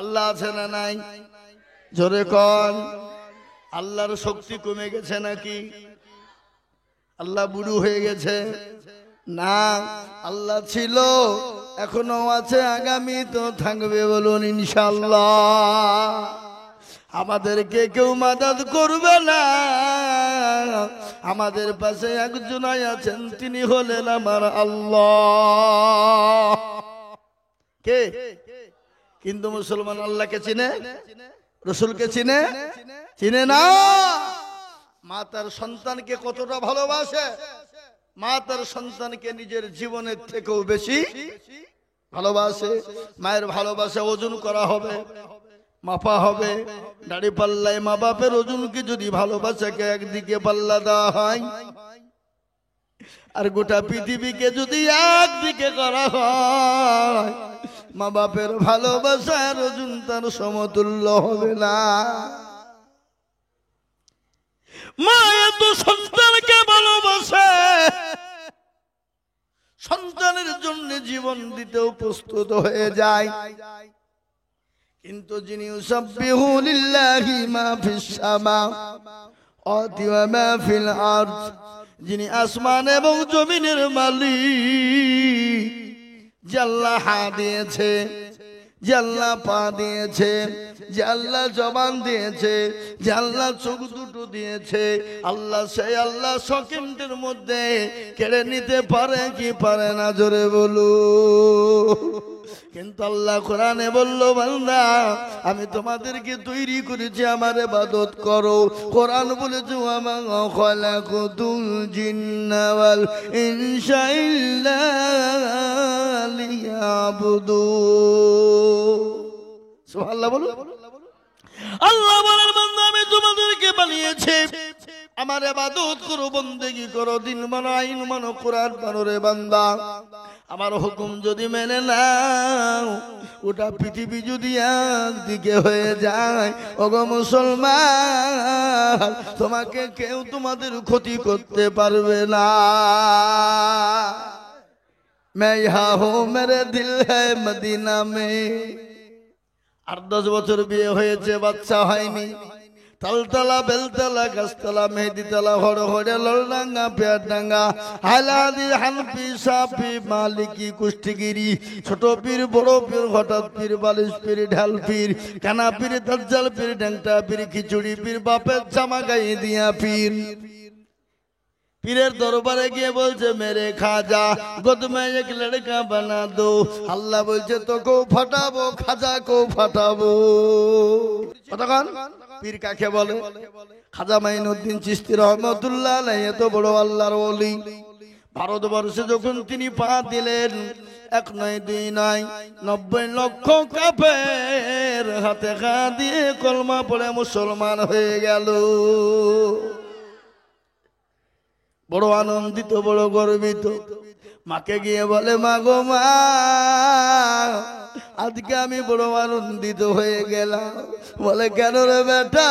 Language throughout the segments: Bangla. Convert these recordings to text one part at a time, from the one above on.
আল্লাহ আছে না নাই? জোরে কোন। আল্লাহর শক্তি কমে গেছে নাকি? আল্লাহ বুড়ো হয়ে গেছে? না, আল্লাহ ছিল, এখনো আছে, আগামী তো থাকবে। বলুন ইনশাআল্লাহ। আমাদেরকে কেউ মাদাদ করবে না, আমাদের পাশে একজনই আছেন, তিনি হলেন আমার আল্লাহ। কে? কিন্তু মুসলমান আল্লাহকে চিনে, রসুলকে চিনে? চিনে না। মা তার সন্তানকে কতটা ভালোবাসে, মা তার সন্তানকে নিজের জীবনের থেকেও বেশি ভালোবাসে। মায়ের ভালোবাসা ওজন করা হবে, মাপা হবে। দাড়ি পাল্লায় মা বাপের ওজনকে যদি ভালোবাসাকে একদিকে পাল্লা দেওয়া হয়, আর গোটা পৃথিবীকে যদি একদিকে করা হয়, মা বাপের ভালোবাসার ওজন তার সমতুল্য হবে না। মা এত সন্তানকে ভালোবাসে, সন্তানের জন্য জীবন দিতেও প্রস্তুত হয়ে যায়। কিন্তু যিনি ইউসাব্বিহু লিল্লাহি মা ফিস সামাওয়াতি ওয়া মা ফিল আরদ, যিনি আসমান এবং জমিনের মালিক, যে আল্লাহ হাত দিয়েছে, যে আল্লাহ পা দিয়েছে, যে আল্লাহ জবান দিয়েছে, যে আল্লাহ চোখ দুটো দিয়েছে, আল্লাহ সেই আল্লাহ সেকেন্ডের মধ্যে কেড়ে নিতে পারে কি পারে না? জোরে বলু। কিন্তু আল্লাহ কোরআনে বলল, বান্দা আমি তোমাদেরকে তৈরি করেছি, আমার ইবাদত করো। কোরআন বলেছে, ওয়া মা খালাকুতুল জিন্না ওয়াল ইনসা ইল্লা লিয়াবুদুন। সুবহানাল্লাহ বলো। আল্লাহ বলেন, বান্দা আমি তোমাদেরকে বানিয়েছি, আমার ইবাদত করো, বন্দেগী করো, দিন মানো, আইন মানো, কোরআন মানো। রে বান্দা, আমার হুকুম যদি মেনে নাও, ওটা পৃথিবী যদি একদিকে হয়ে যায়, ওগো মুসলমান, তোমাকে কেউ তোমাদের ক্ষতি করতে পারবে না। मैं यहाँ हूँ, मेरे दिल है मदीना में। 8-10 বছর বিয়ে হয়েছে, বাচ্চা হয়নি। তালতলা, বেলতলা, গাছতলা, মেহেদিতলা, হড়হড়ে, ললডাঙ্গা, পেয়ারডাঙ্গা, হাইলাদি, হানফি, সাফি, মালিকি, কুষ্টিগিরি, ছোট পীর, বড় পীর, হঠাৎ পীর, বালিশ পীর, ঢাল পীর, কানা পীর, দাজ্জাল পীর, ড্যাংটা পীর, খিচুড়ি পীর, বাপের জামা গায়ে দিয়া পীর। পীরের দরবারে গিয়ে বলছে, মেরে খাজা গোদ মে এক লড়কা বানা দো। আল্লাহ বলছে, তোকেও ফাটাবো, খাজাকেও ফাটাবো। কতক্ষণ? পীর কাকে বলে? খাজা মাইনুদ্দিন চিশতি রহমতুল্লাহ আলাইহি, এত বড় আল্লাহর ওলি। ভারতবর্ষে যখন তিনি পা দিলেন, 1 নয় 2 নয়, 90 লক্ষ কাফের হাতে ঘা দিয়ে কলমা পড়ে মুসলমান হয়ে গেল। বড় আনন্দিত, বড় গর্বিত। মাকে গিয়ে বলে, মা গো মা, আজকে আমি বড় আনন্দিত হয়ে গেলাম। বলে, কেন রে বেটা?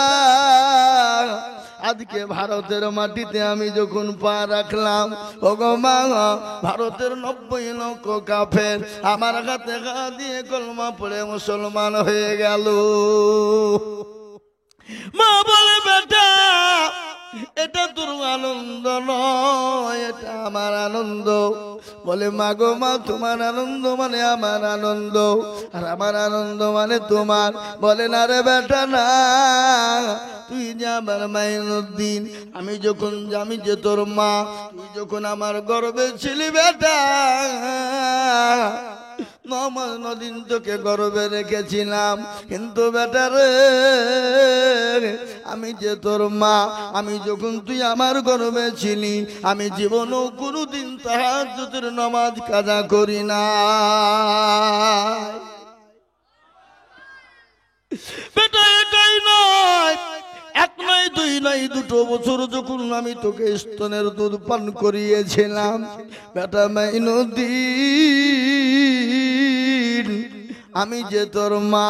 আজকে ভারতের মাটিতে আমি যখন পা রাখলাম, ও গো মা, ভারতের 90 লক্ষ কাফের আমার হাতে ঘা দিয়ে কলমা পড়ে মুসলমান হয়ে গেল। মা বলে, বেটা এটা তোর আনন্দ নয়, এটা আমার আনন্দ। বলে, মা গো মা, তোমার আনন্দ মানে আমার আনন্দ, আর আমার আনন্দ মানে তোমার। বলে, না রে বেটা না, তুই যে আমার মাইনুদ্দিন, আমি যে তোর মা, তুই যখন আমার গর্বে ছিলি বেটা, 9 মাস 9 দিন তোকে গর্বে রেখেছিলাম। কিন্তু বেটা রে, আমি যে তোর মা, আমি যখন তুই আমার গর্বে ছিলি, আমি জীবনও কোনোদিন তাহাজ্জুদের নামাজ কাজা করি না। বেটা এটাই নয়, 1 নয় 2 নয়, 2 বছর যখন আমি তোকে স্তনের দুধ পান করিয়েছিলাম, বেটা মাইনুদ্দিন, আমি যে তোর মা,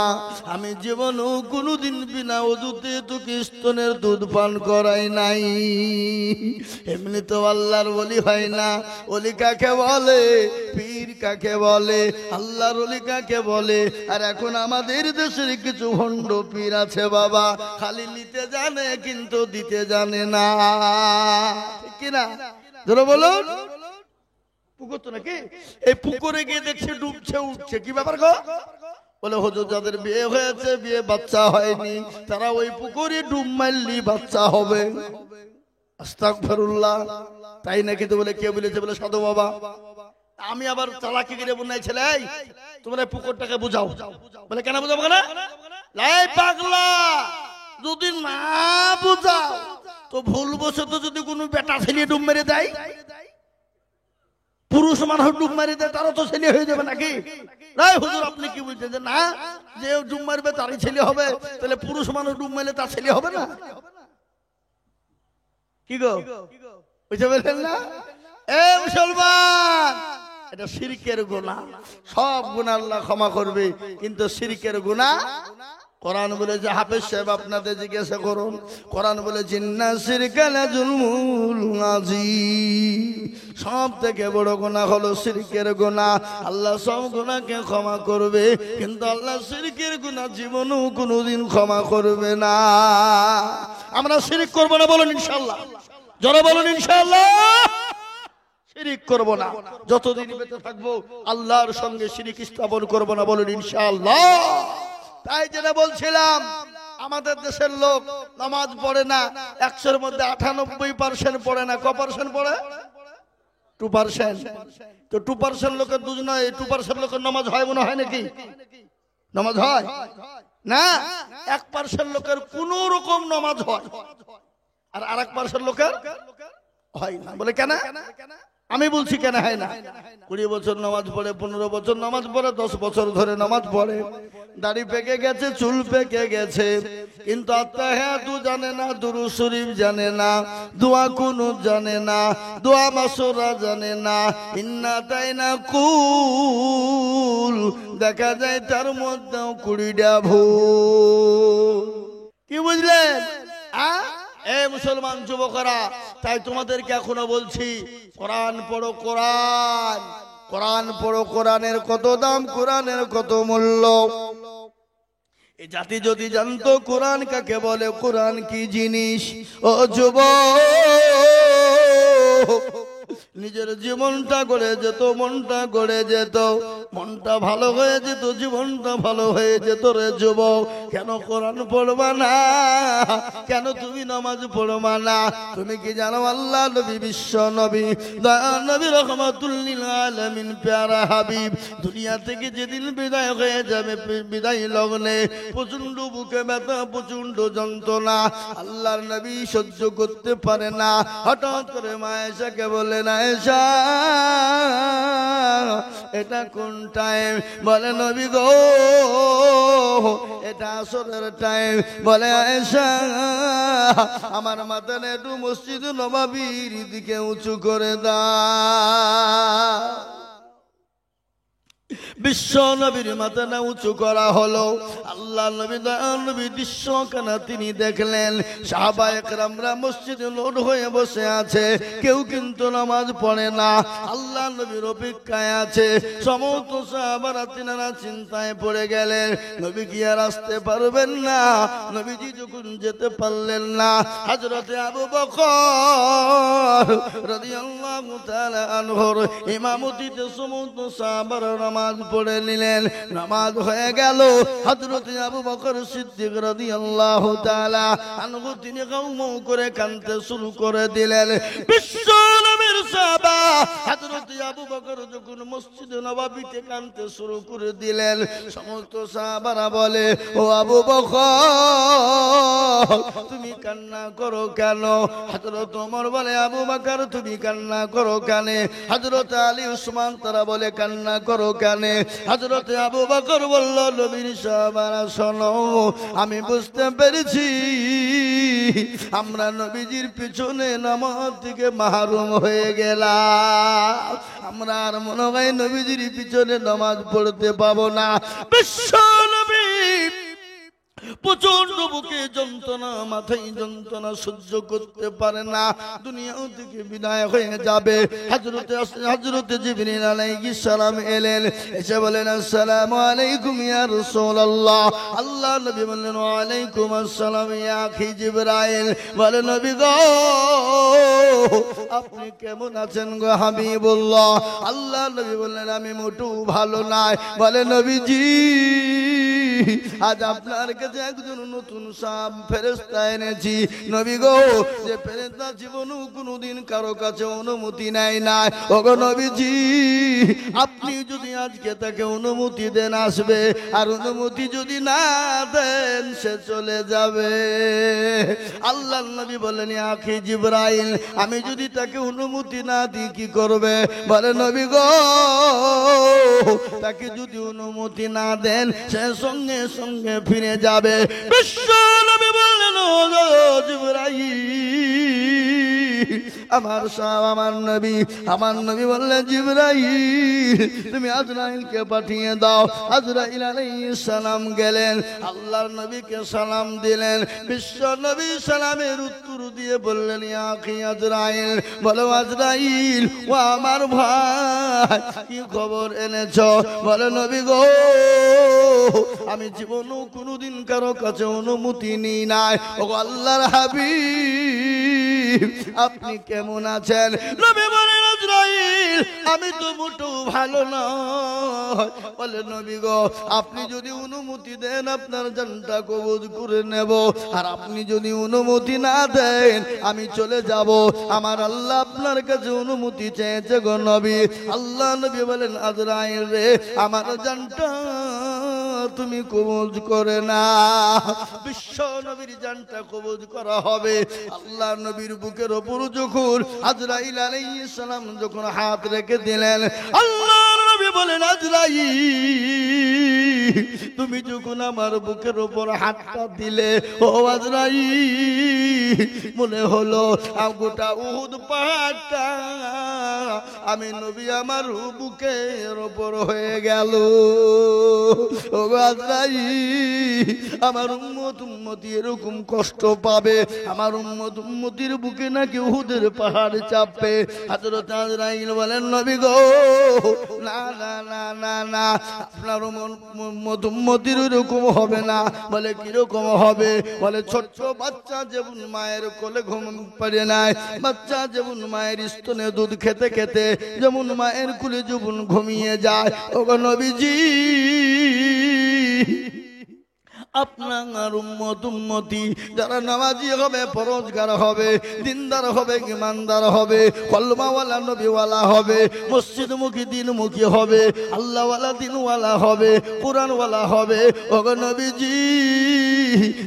আমি জীবনও কোনোদিন বিনা ওযুতে তোকে স্তনের দুধ পান করাই নাই। এমনি তো আল্লাহর ওলি হয় না। ওলি কাকে বলে, পীর কাকে বলে, আল্লাহর ওলি কাকে বলে? আর এখন আমাদের দেশের কিছু ভণ্ড পীর আছে বাবা, খালি নিতে জানে কিন্তু দিতে জানে না, ঠিক কিনা? ধরো বলুন, পুকুর তো নাকি, এই পুকুরে গিয়ে দেখছে ডুবছে উঠছে, কি ব্যাপার গো? বলে হুজুর যাদের বিয়ে হয়েছে, বিয়ে বাচ্চা হয়নি, তারা ওই পুকুরে ডুব মারলি বাচ্চা হবে। আস্তাগফিরুল্লাহ, তাই নাকি? তো বলে কে বলেছে? বলে সাধু বাবা। আমি আবার চালাকি করে বললাই, ছেলে এই তোমরা পুকুরটাকে বুঝাও। বলে কেন বুঝাবো? কেন? লাই পাগলা, যদি না বুঝাও তো ভুলবশত যদি কোনো বেটা ছেলে ডুব মেরে দেয়, পুরুষ মানুষ ডুব মারি দেয়, তারও তো ছেলে হয়ে যাবে নাকি? নাই হুজুর আপনি কি বলছেন যে না, যে ডুব মারবে তারই ছেলে হবে, তাহলে পুরুষ মানুষ ডুব মারলে তার ছেলে হবে না? কি গো বুঝতে পারছেন না? এ মুসলমান, এটা শিরকের গুনাহ। সব গুনাহ আল্লাহ ক্ষমা করবে, কিন্তু শিরকের গুনাহ। কোরআন বলে যে হাফেজ সাহেব আপনাদের জিজ্ঞাসা করুন, কোরআন বলে জিন্না শিরকা লাযুলমুল আযীম, সব থেকে বড় গুনাহ হলো শিরকের গুনাহ। আল্লাহ সব গুনাহকে ক্ষমা করবে, কিন্তু আল্লাহ শিরকের গুনাহ জীবনেও কোনোদিন ক্ষমা করবে না। আমরা শিরক করব না, বলুন ইনশাআল্লাহ। যারা বলুন ইনশাআল্লাহ শিরিক করব না, যতদিন বেঁচে থাকবো আল্লাহর সঙ্গে শিরিক স্থাপন করব না, বলুন ইনশাআল্লাহ। তাই যেটা বলছিলাম, আমাদের দেশের লোক নামাজ পড়ে না, 100-এর মধ্যে 98% পড়ে না। ক% পড়ে? 2%। তো 2% লোকের দুজ নয়, 2% লোকের নামাজ হয় মনে হয় নাকি? নামাজ হয় না। 1% লোকের কোন রকম নামাজ হয়, আর 1% লোকের হয় না। বলে কেন? আমি বলছি কেন হয় না? 20 বছর নামাজ পড়ে, 15 বছর নামাজ পড়ে, 10 বছর ধরে নামাজ পড়ে, দাড়ি পেকে গেছে, চুল পেকে গেছে, কিন্তু আত্তাহিয়াতু জানে না, দুরূদ শরীফ জানে না, দোয়া কুনুত জানে না, দোয়া মাসুরা জানে না, ইন্না তাইনা কুল, দেখা যায় তার মধ্যেও 20টা ভুল। কি বুঝলেন? এ মুসলমান যুবকরা, তাই তোমাদেরকে এখনো বলছি, কোরআন পড়ো, কোরআন, কোরআন পড়ো। কোরআনের কত দাম, কোরআনের কত মূল্য। এই জাতি যদি জানতো কোরআন কাকে বলে, কোরআন কি জিনিস, ও যুবক, নিজের জীবনটা গড়ে যেত, মনটা গড়ে যেত, মনটা ভালো হয়ে যেত, জীবনটা ভালো হয়ে যেত রে যুবক। কেন কোরআন পড়বা না? কেন তুমি নামাজ পড়বা না? তুমি কি জানো আল্লাহ নবী, বিশ্ব নবী, দয়ার নবী, রহমাতুল লিল আলামিন, প্যারা হাবিব দুনিয়া থেকে যেদিন বিদায় হয়ে যাবে, বিদায় লগ্নে প্রচন্ড বুকে ব্যথা, প্রচন্ড যন্ত্রণা, আল্লাহর নবী সহ্য করতে পারে না। হঠাৎ করে মা আয়েশাকে বলেন, আয়েশা এটা কোন টাইম? বলে নবী গো এটা আসরের টাইম। বলে আয়েশা আমার মাথাটা একটু মসজিদ নববীর দিকে উঁচু করে দাও। বিশ্ব নবীর মাথাটা উঁচু করা হলো। আল্লাহ নবী, দয়াল নবী দৃশ্যখানা তিনি দেখলেন, সাহাবায়ে কেরামরা মসজিদে লোড হয়ে বসে আছে, কেউ কিন্তু নামাজ পড়ে না, আল্লাহ নবীর অপেক্ষায় আছে। সমস্ত সাহাবারা তিনারা চিন্তায় পড়ে গেলেন, নবী কি আর আসতে পারবেন না? নবীজি যখন যেতে পারলেন না, হযরতে আবু বকর রাদিয়াল্লাহু তাআলা আনহুর ইমামতিতে সমস্ত সাহাবারা নামাজ পড়ে নিলেন। নামাজ হয়ে গেল, হযরত আবু বকর সিদ্দিক রাদিয়াল্লাহু তাআলা আনহু তিনি গাউমৌ করে কাঁদতে শুরু করে দিলেন। বিশ্ব নবীর সাহাবা হযরত আবু বকর যখন মসজিদে নববীতে কাঁদতে শুরু করে দিলেন, সমস্ত সাহাবারা বলে, ও আবু বকর তুমি কান্না করো কেন? হযরত ওমর বলে, আবু বকর তুমি কান্না করো কেন? হযরত আলী, উসমান তারা বলে কান্না করো কেন? হযরত আবু বকর বলল, নবীর সাহাবারা শোনো, আমি বুঝতে পেরেছি আমরা নবীজির পিছনে নামাজ থেকে মাহরুম হয়ে গেলাম, আমরা আর মনে হয় নবীজির পিছনে নামাজ পড়তে পাবো না। বিশ্ব নবী প্রচন্ড বুকে যন্ত্রণা, মাথায় যন্ত্রণা সহ্য করতে পারে না, দুনিয়া থেকে বিদায় হয়ে যাবে। হযরতে জিবরিল আলাইহিস সালাম এলেন, এসে বলেন আসসালামু আলাইকুম ইয়া রাসূলুল্লাহ। আল্লাহ নবী বললেন ওয়া আলাইকুম আসসালাম ইয়া আখি জিবরাইল। বলে নবী গো আপনি কেমন আছেন গো হাবিবুল্লাহ? আল্লাহ নবী বললেন আমি মোটেও ভালো নাই। বলে নবীজি আজ আপনার কাছে একজন নতুন ফেরেশতা এনেছি। নবী গো যে ফেরেশতা জীবনেও কোনোদিন কারো কাছে অনুমতি নেয় না। ওগো নবীজি আপনি যদি আজকে তাকে অনুমতি দেন আসবে, আর অনুমতি যদি না দেন সে চলে যাবে। আল্লাহর নবী বলেন আখি জিবরাইল আমি যদি তাকে অনুমতি না দিই কি করবে? বলে নবী গো তাকে যদি অনুমতি না দেন সে সঙ্গে সঙ্গে ফিরে যাবে। বিশ্ব নবী বললেন ও জিবরাইল আমার সাহেব আমার নবী বললেন জিবরাইল তুমি আজরাইলকে পাঠিয়ে দাও। আজরাইল আলাইহিস সালাম গেলেন, আল্লাহর নবীকে সালাম দিলেন। বিশ্ব নবী সালামের উত্তর দিয়ে বললেন ইয়া আখি আজরাইল। বলো আজরাইল ও আমার ভাই কি খবর এনেছো? বলে নবী গো আমি জীবনেও কোনোদিন কারো কাছে অনুমতি নিই নাই। ও আল্লাহর হাবিব আপনি কেমন আছেন? নবী বলেন আজরাইল আমি তো মোটেও ভালো নয়। বলে নবী গো আপনি যদি অনুমতি দেন আপনার জানটা কবজ করে নেব, আর আপনি যদি অনুমতি না দেন আমি চলে যাব। আমার আল্লাহ আপনার কাছে অনুমতি চেয়েছে গো নবী। আল্লাহ নবী বলেন আজরাইল রে আমার জানটা তুমি কবজ করে না। বিশ্ব নবীর জানটা কবজ করা হবে। আল্লাহ নবীর বুকের ওপর যখন আজরাইল আলাইহিস সালাম যখন হাত রেখে দিলেন, আল্লাহ নবী বলেন আজরাইল তুমি যখন আমার বুকের ওপর হাতটা দিলে ও আজরাইল মনে হলো গোটা উহুদ পাহাড়টা আমি নবী আমার বুকের ওপর হয়ে গেল। ও আজরাইল আমার উম্মতি এরকম কষ্ট পাবে, আমার উম্মতির বুকে নাকি উহুদের পাহাড় চাপবে। হযরত আজরাইল বলেন নবী গো না না না না না আপনার উম্মতির এরকম হবে না। বলে কিরকম হবে? বলে ছোট্ট বাচ্চা যেমন মায়ের কোলে ঘুম পারে নাই, বাচ্চা যেমন মায়ের স্তনে দুধ খেতে খেতে যেমন মায়ের কোলে যেমন ঘুমিয়ে যায়, ওগো নবীজি আপনার উম্মতি যারা নামাজি হবে, পরহেজগার হবে, দিনদার হবে, ঈমানদার হবে, কলমাওয়ালা নবীওয়ালা হবে, মসজিদমুখী দিনমুখী হবে, আল্লাহওয়ালা দিনওয়ালা হবে, কোরআনওয়ালা হবে, ওগো নবীজি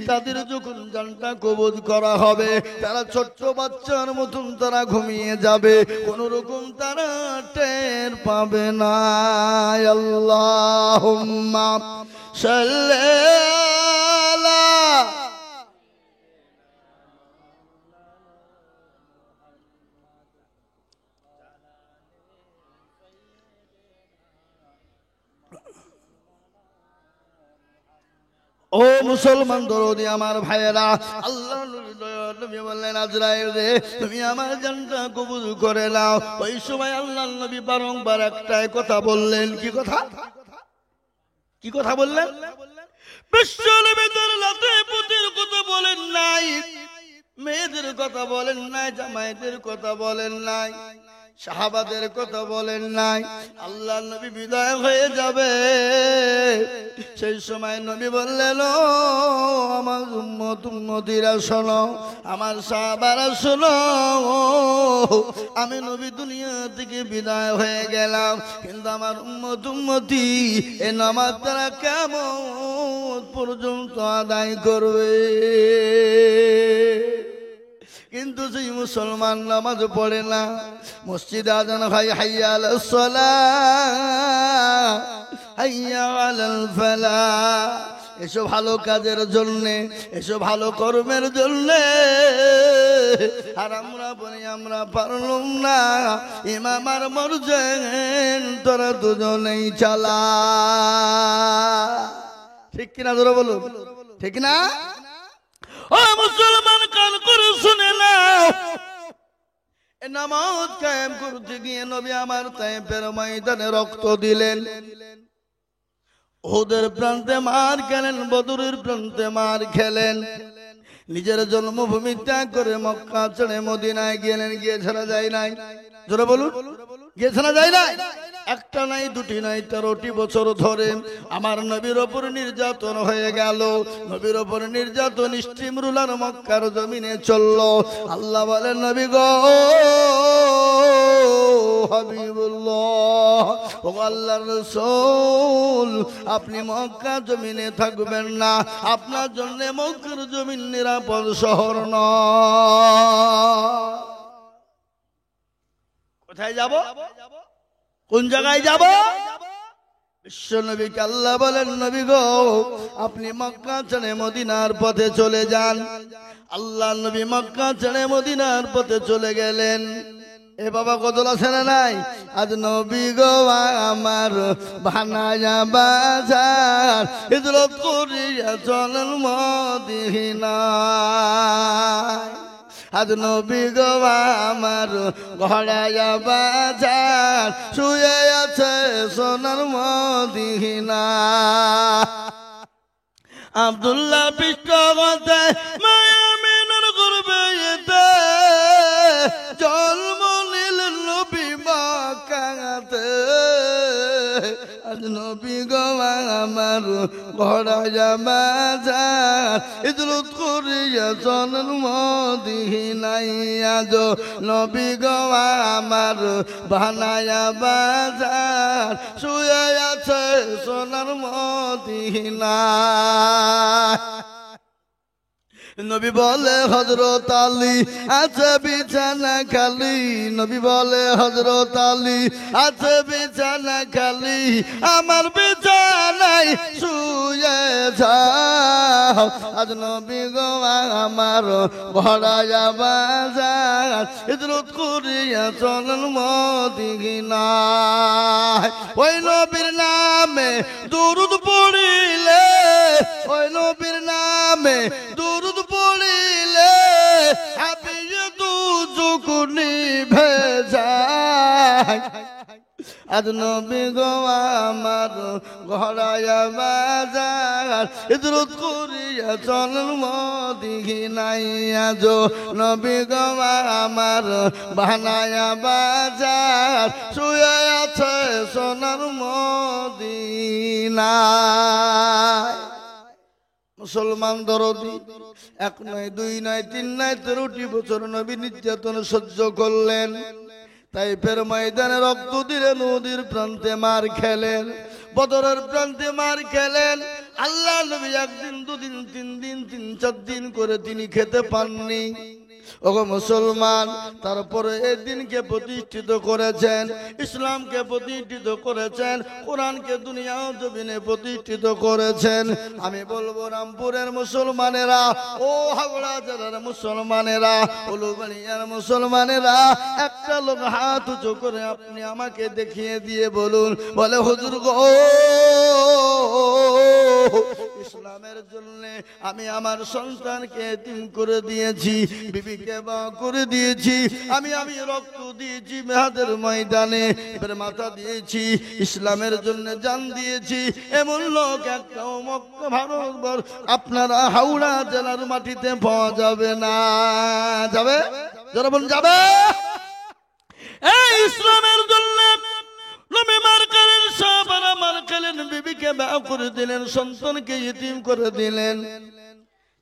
তাদের যখন জানটা কবজ করা হবে তারা ছোট্ট বাচ্চার মতন তারা ঘুমিয়ে যাবে, কোন রকম তারা টের পাবে না। আল্লাহুম্মা সাল্লি আলা ও মুসলমান দরদি আমার ভাইয়েরা, আল্লাহ নবী বললেন আজরাইল রে তুমি আমার জানটা কবুল করে নাও। ওই সময় আল্লাহ নবী বারংবার একটাই কথা বললেন। কি কথা? কি কথা বললেন? বিশ্ব নবীদের লাতে পুতির কথা বলেন নাই, মেয়েদের কথা বলেন নাই, জামাইদের কথা বলেন নাই, সাহাবাদের কথা বলেন নাই। আল্লাহ নবী বিদায় হয়ে যাবে সেই সময় নবী বললেন ও আমার উম্মতিরা শোনো, আমার সাহাবারা শোনো, আমি নবী দুনিয়া থেকে বিদায় হয়ে গেলাম, কিন্তু আমার উম্মতি এ নামাজ তারা কিয়ামত পর্যন্ত আদায় করবে। কিন্তু সেই মুসলমান নামাজ পড়ে না, মসজিদে আজান হয় হাইয়া আলাস সালাহ হাইয়া আলাল ফালাহ, এসো ভালো কাজের জন্যে, এসো ভালো কর্মের জন্যে। আর আমরা বলি আমরা পারলাম না, ইমাম আর মরছেন, তোরা দুজনেই চালা। ঠিক কিনা ধরো বলো, ঠিক না? ও মুসলমান, কান করে শুনে নাও, নামাজ কায়েম করতে গিয়ে নবী আমার তায়েফের ময়দানে রক্ত দিলেন, উহুদের প্রান্তে মার খেলেন, বদরের প্রান্তে মার খেলেন। নিজের জন্মভূমি ত্যাগ করে মক্কা ছেড়ে মদিনায় গেলেন। গিয়ে ছাড়া যায় নাই, জোরে বলুন, গিয়ে ছাড়া যায় নাই। একটা নাই, দুটি নাই, 13টি বছর ধরে আমার নবীর ওপর নির্যাতন হয়ে গেল। নবীর ওপর নির্যাতন স্টিমরুলার মক্কার জমিনে চলল। আল্লাহ বলেন, নবী গো হাবিবুল্লাহ, ও আল্লাহর রাসূল, আপনি মক্কা জমিনে থাকবেন না, আপনার জন্য মক্কার জমিন নিরাপদ শহর নয়। কোথায় যাব? কোন জায়গায় যাব? বিশ্ব নবীকে আল্লাহ বলেন, নবী গো আপনি মক্কা ছেড়ে মদিনার পথে চলে যান। আল্লাহ নবী মক্কা ছেড়ে মদিনার পথে চলে গেলেন। এ বাবা কতলা ছেড়ে নাই? আজ নবী গো আমার বানায়া বাজার, হিজরত করিয়া চলেন মদিনা। আজ নবী গো আমার ঘোড়ায়া বাজার, শুয়ে আছে সোনার মদিনা। আব্দুল্লাহ পৃষ্ঠগতে মায়ামিনের গর্বে এতে জন্ম নিলেন নবী মক্কাতে। আজ নবী গো আমার ঘোড়ায়া বাজার, হিজরত করিয়া চলেন মদিনায়। আজ নবী গো আমার বানায়া বাজার, শুয়ে আছে সোনার মদিনা। নবী বলে হযরত আলী আছে বিছানা খালি, নবী বলে হযরত আলী আছে বিছানা খালি, আমার বিছানায় শুয়ে যাও। আজ নবী গো আমার ঘোড়ায়া বাজার, হিজরত করিয়া চলেন মদিনায়। ওই নবীর নামে দুরূদ পড়িলে, ওই নবীর নামে দুরূদ পড়িলে হাবিয়ে দুজক নিভে যায়। আজ নবী গো আমার ঘোড়ায়া বাজার, হিজরত করিয়া চলেন মদিনায়। আজ নবী গো আমার বানায়া বাজার, শুয়ে আছে সোনার মদিনায়। মুসলমান দরদি, এক নয়, দুই নয়, তিন নয়, 13টি বছর নবী নির্যাতন সহ্য করলেন। তাইফের ময়দানে রক্ত দিলেন, নদীর প্রান্তে মার খেলেন, বদরের প্রান্তে মার খেলেন। আল্লাহ নবী একদিন, দুদিন, 3 দিন, 3-4 দিন করে তিনি খেতে পাননি। ওগো মুসলমান, তারপরে এই দিনকে প্রতিষ্ঠিত করেছেন, ইসলামকে প্রতিষ্ঠিত করেছেন, কোরআনকে দুনিয়া জমিনে প্রতিষ্ঠিত করেছেন। আমি বলবো রামপুরের মুসলমানেরা, ও হাওড়া জেলার মুসলমানেরা, উলুবাড়িয়ার মুসলমানেরা, একটা লোক হাত উঁচু করে আপনি আমাকে দেখিয়ে দিয়ে বলুন, বলে হুজুর গো ইসলামের জন্য আমি আমার সন্তানকে এতিম করে দিয়েছি, বিবিকে বা করে দিয়েছি, আমি রক্ত দিয়েছি মেহাদের ময়দানে, এবার মাথা দিয়েছি, ইসলামের জন্য জান দিয়েছি, এমন লোক একটাও মক্কা ভারতবর্ষ আপনারা হাওড়া জেলার মাটিতে পাওয়া যাবে না। যাবে? যারা বলুন যাবে। এই ইসলামের জন্য নবী মার খেলেন, সাহাবারা মার খেলেন, বিবিকে বিয়ে করে দিলেন, সন্তানকে ইতিম করে দিলেন।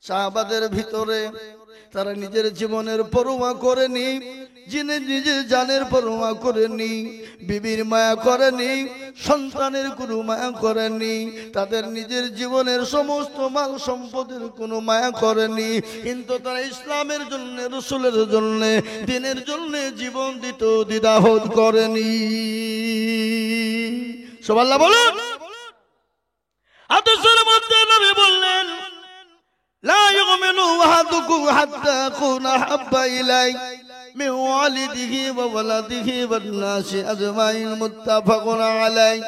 সাহাবাদের ভিতরে তারা নিজের জীবনের পরোয়া করেনি, যিনি নিজের জানের পরোয়া করেনি, বিবির মায়া করেনি, সন্তানের কোনো মায়া করেনি, তাদের নিজের জীবনের সমস্ত মাল সম্পদের কোনো মায়া করেনি, কিন্তু তারা ইসলামের জন্য, রাসূলের জন্য, দ্বীনের জন্য জীবন দিত, দ্বিধাবোধ করেনি। সুবহানাল্লাহ বলুন। হাদিসের মধ্যে নবী বললেন লা ইউমিনু আহাদুকুম হাত্তা আকুনা হাব্বা ইলাই মিন ওয়ালিদিহি ওয়া ওয়ালাদিহি ওয়ান নাসি আজমাইন মুত্তাফাকুন আলাই।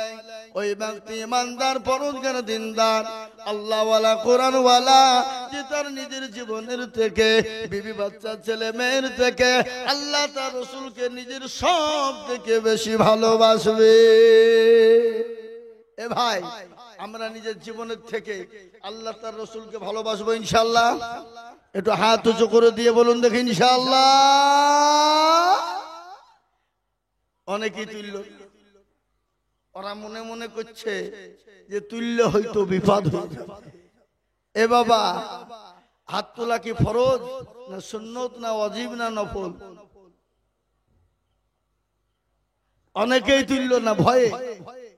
ওই ব্যক্তি ইমানদার, পরহেজগার, দিনদার, আল্লাহওয়ালা, কোরআনওয়ালা, যে তার নিজের জীবনের থেকে, বিবি বাচ্চা, ছেলে মেয়ের থেকে আল্লাহ তার রাসূলকে নিজের সব থেকে বেশি ভালোবাসবে। এ ভাই, আমরা নিজের জীবনের থেকে আল্লাহ তার রাসূলকে ভালোবাসবো ইনশাআল্লাহ? একটু হাত উঁচু করে দিয়ে বলুন দেখি ইনশাআল্লাহ। অনেকেই তুল্য, ওরা মনে মনে করছে যে তুল্য হয়তো বিপদ হয়ে যাবে। এ বাবা, হাত তোলা কি ফরজ না সুন্নত না ওয়াজিব না নফল? অনেকেই তুল্য না ভয়ে,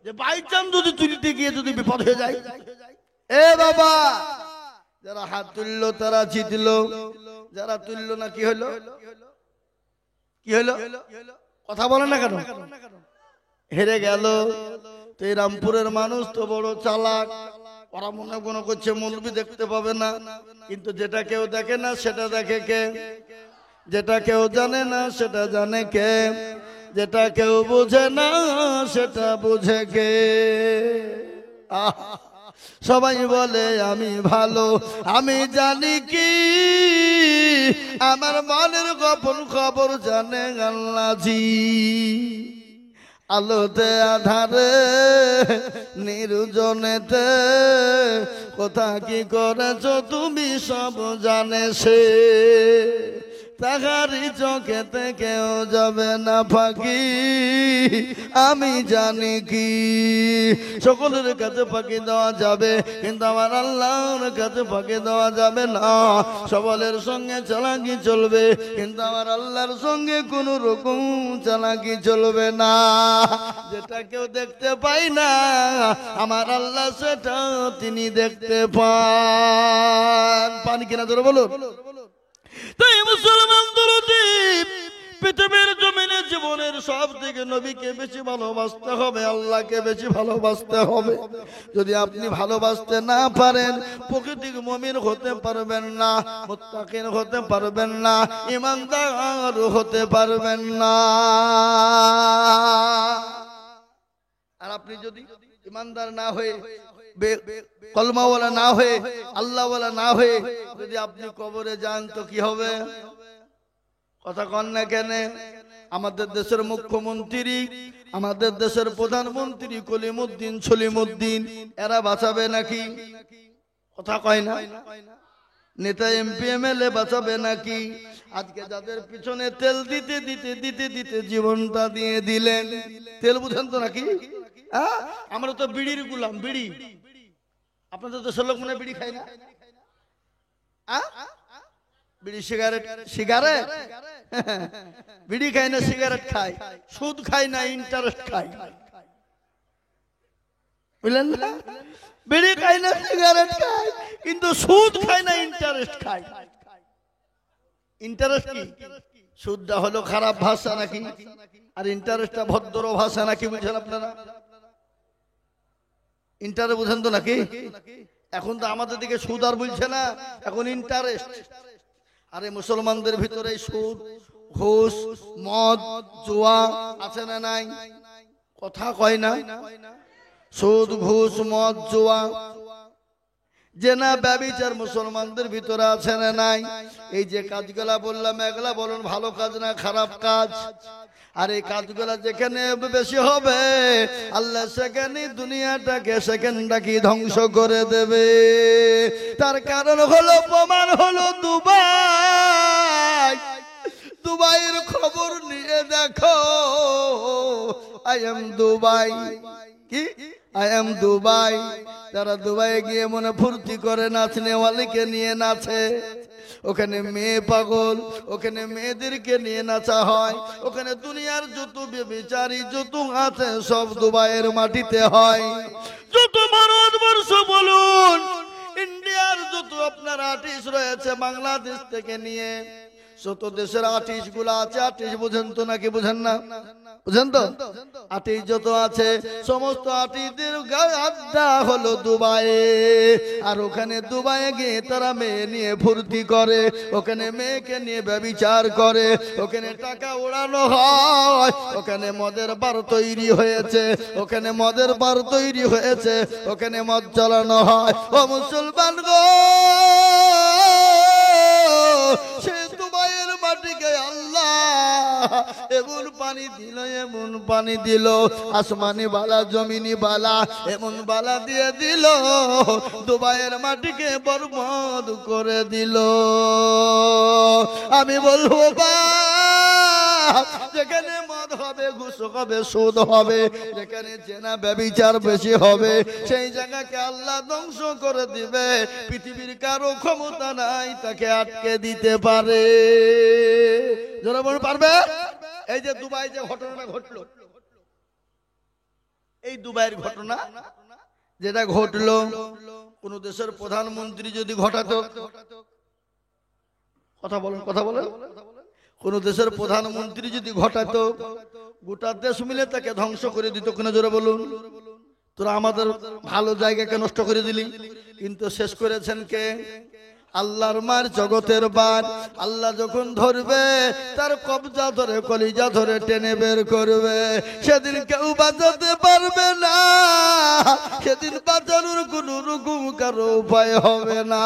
যে বাই চান্স যদি তুলতে গিয়ে যদি বিপদ হয়ে যায়। এ বাবা, যারা হাত তুলল তারা জিতল, যারা তুলল না কি হলো? কি হলো? কথা বলে না কেন? হেরে গেল। তো এই রামপুরের মানুষ তো বড় চালাক, ওরা মনে করছে মৌলবি দেখতে পাবে না, কিন্তু যেটা কেউ দেখে না সেটা দেখে কে? যেটা কেউ জানে না সেটা জানে কে? যেটা কেউ বোঝে না সেটা বোঝে কে? সবাই বলে আমি ভালো, আমি জানি কি আমার মনের গোপন খবর জানে আল্লাহজি। আলোতে আধারে নির্জনেতে কোথা কি করেছো তুমি সব জানে সে। তাহারি চোখেতে কেউ যাবে না ফাঁকি, আমি জানি কি। সকলের কাছে ফাঁকি দেওয়া যাবে, কিন্তু আমার আল্লাহর কাছে ফাঁকি দেওয়া যাবে না। সকলের সঙ্গে চালাকি চলবে, কিন্তু আমার আল্লাহর সঙ্গে কোনো রকম চালাকি চলবে না। যেটা কেউ দেখতে পাই না, আমার আল্লাহ সেটা তিনি দেখতে পান। পান কিনা ধরে বলুন। তাই মুসলমান দরদি, পৃথিবীর জমিনে জীবনের সব থেকে নবীকে বেশি ভালোবাসতে হবে, আল্লাহকে বেশি ভালোবাসতে হবে। যদি আপনি ভালোবাসতে না পারেন, প্রকৃতিক মুমিন হতে পারবেন না, মুত্তাকিন হতে পারবেন না, ইমানদার হতে পারবেন না। আর আপনি যদি ইমানদার না হয়ে, কলমাওয়ালা না হয়ে, আল্লাহওয়ালা না হয়ে যদি আপনি কবরে যান তো কি হবে? কথা কন না কেন? আমাদের দেশের মুখ্যমন্ত্রী, আমাদের দেশের প্রধানমন্ত্রী কলিমুদ্দিন, সলিমুদ্দিন, এরা বাঁচাবে নাকি? কথা কয় না? নেতা, এমপি, এমএলএ বাঁচাবে নাকি? আজকে যাদের পিছনে তেল দিতে দিতে দিতে দিতে জীবনটা দিয়ে দিলেন, তেল বুঝেন তো নাকি? আমরা তো বিড়ির গুলাম, বিড়ি। আপনাদের দেশের লোক মনে বিড়ি খায় না? বিড়ি, সিগারেট, সিগারেট বিড়ি খায় না, সিগারেট খায়, সুদ খায় না, ইন্টারেস্ট খায়। বুঝলেন না? বিড়ি খায় না, সিগারেট খায়, কিন্তু সুদ খায় না, ইন্টারেস্ট খায়। ইন্টারেস্ট কি? সুদটা হলো খারাপ ভাষা নাকি, আর ইন্টারেস্টটা ভদ্র ভাষা নাকি? বুঝছেন আপনারা? ইন্টারেস্ট বুঝেন তো নাকি? এখন তো আমাদের দিকে সুদ আর বলছে না, এখন ইন্টারেস্ট। আরে মুসলমানদের ভিতরে সুদ, ঘুষ, মদ, জুয়া আছে না নাই? কথা কয় না? সুদ, ঘুষ, মদ, জুয়া, জেনা, ব্যভিচার মুসলমানদের ভিতরে আছে না নাই? এই যে কাজগুলা বললাম, এগুলা বলুন ভালো কাজ না খারাপ কাজ? আর এই কাজগুলা যেখানে বেশি হবে, আল্লাহ সেখানে দুনিয়াটাকে সেখানটাকে ধ্বংস করে দেবে। তার কারণ হলো, প্রমাণ হলো দুবাই। দুবাইয়ের খবর নিয়ে দেখো। I am Dubai. কি? I am Dubai. যারা দুবাই গিয়ে মনে ফুর্তি করে, নাচনেওয়ালিকে নিয়ে নাচে, ওখানে মেয়ে পাগল, ওখানে মেয়েদেরকে নিয়ে নাচা হয়, ওখানে দুনিয়ার যত বেবিচারী যত আছে সব দুবাইয়ের মাটিতে হয়। যত ভারতবর্ষ বলুন, ইন্ডিয়ার যত আপনার আর্টিস্ট রয়েছে, বাংলাদেশ থেকে নিয়ে যত দেশের আর্টিস্ট গুলা আছে, আর্টিস্ট বুঝেন তো নাকি বুঝেন না? বুঝেন তো? আর্টিস্ট যত আছে সমস্ত আর্টিস্টদের আড্ডা হলো দুবাইয়ে। আর ওখানে দুবাইয়ে গিয়ে তারা মেয়ে নিয়ে ফুর্তি করে, ওখানে মেয়েকে নিয়ে ব্যভিচার করে, ওখানে টাকা ওড়ানো হয়, ওখানে মদের বার তৈরি হয়েছে, ওখানে মদের বার তৈরি হয়েছে, ওখানে মদ চালানো হয়। ও মুসলমান গো, সে দুবাইয়ের মাটিকে আল্লাহ এমন পানি দিল, এমন পানি দিল, আসমানি বালা জমিনি বালা এমন বালা দিয়ে দিল, দুবাইয়ের মাটিকে বরবাদ করে দিল। আমি বলবো যেখানে মদ হবে, ঘুষ হবে, সুদ হবে, যেখানে জেনা ব্যভিচার বেশি হবে, সেই জায়গাকে আল্লাহ ধ্বংস করে দিবে। পৃথিবীর কারো ক্ষমতা নাই তাকে আটকে দিতে পারে। যারা বলতে পারবে? এই যে দুবাই যে ঘটনাটা ঘটলো, এই দুবাইয়ের ঘটনা যেটা ঘটলো, কোন দেশের প্রধানমন্ত্রী যদি ঘটাতো, কথা বলেন কথা বলেন, কোন দেশের প্রধানমন্ত্রী যদি ঘটাতো, গোটা দেশ মিলে তাকে ধ্বংস করে দিত। কোন জোরে বলুন? তোরা আমাদের ভালো জায়গাকে নষ্ট করে দিলি। কিন্তু শেষ করেছেন কে? আল্লাহর মার জগতের বার। আল্লাহ যখন ধরবে তার কবজা ধরে কলিজা ধরে টেনে বের করবে, সেদিন কেউ বাঁচাতে পারবে না, সেদিন বাঁচানোর কোন রকম কারো উপায় হবে না।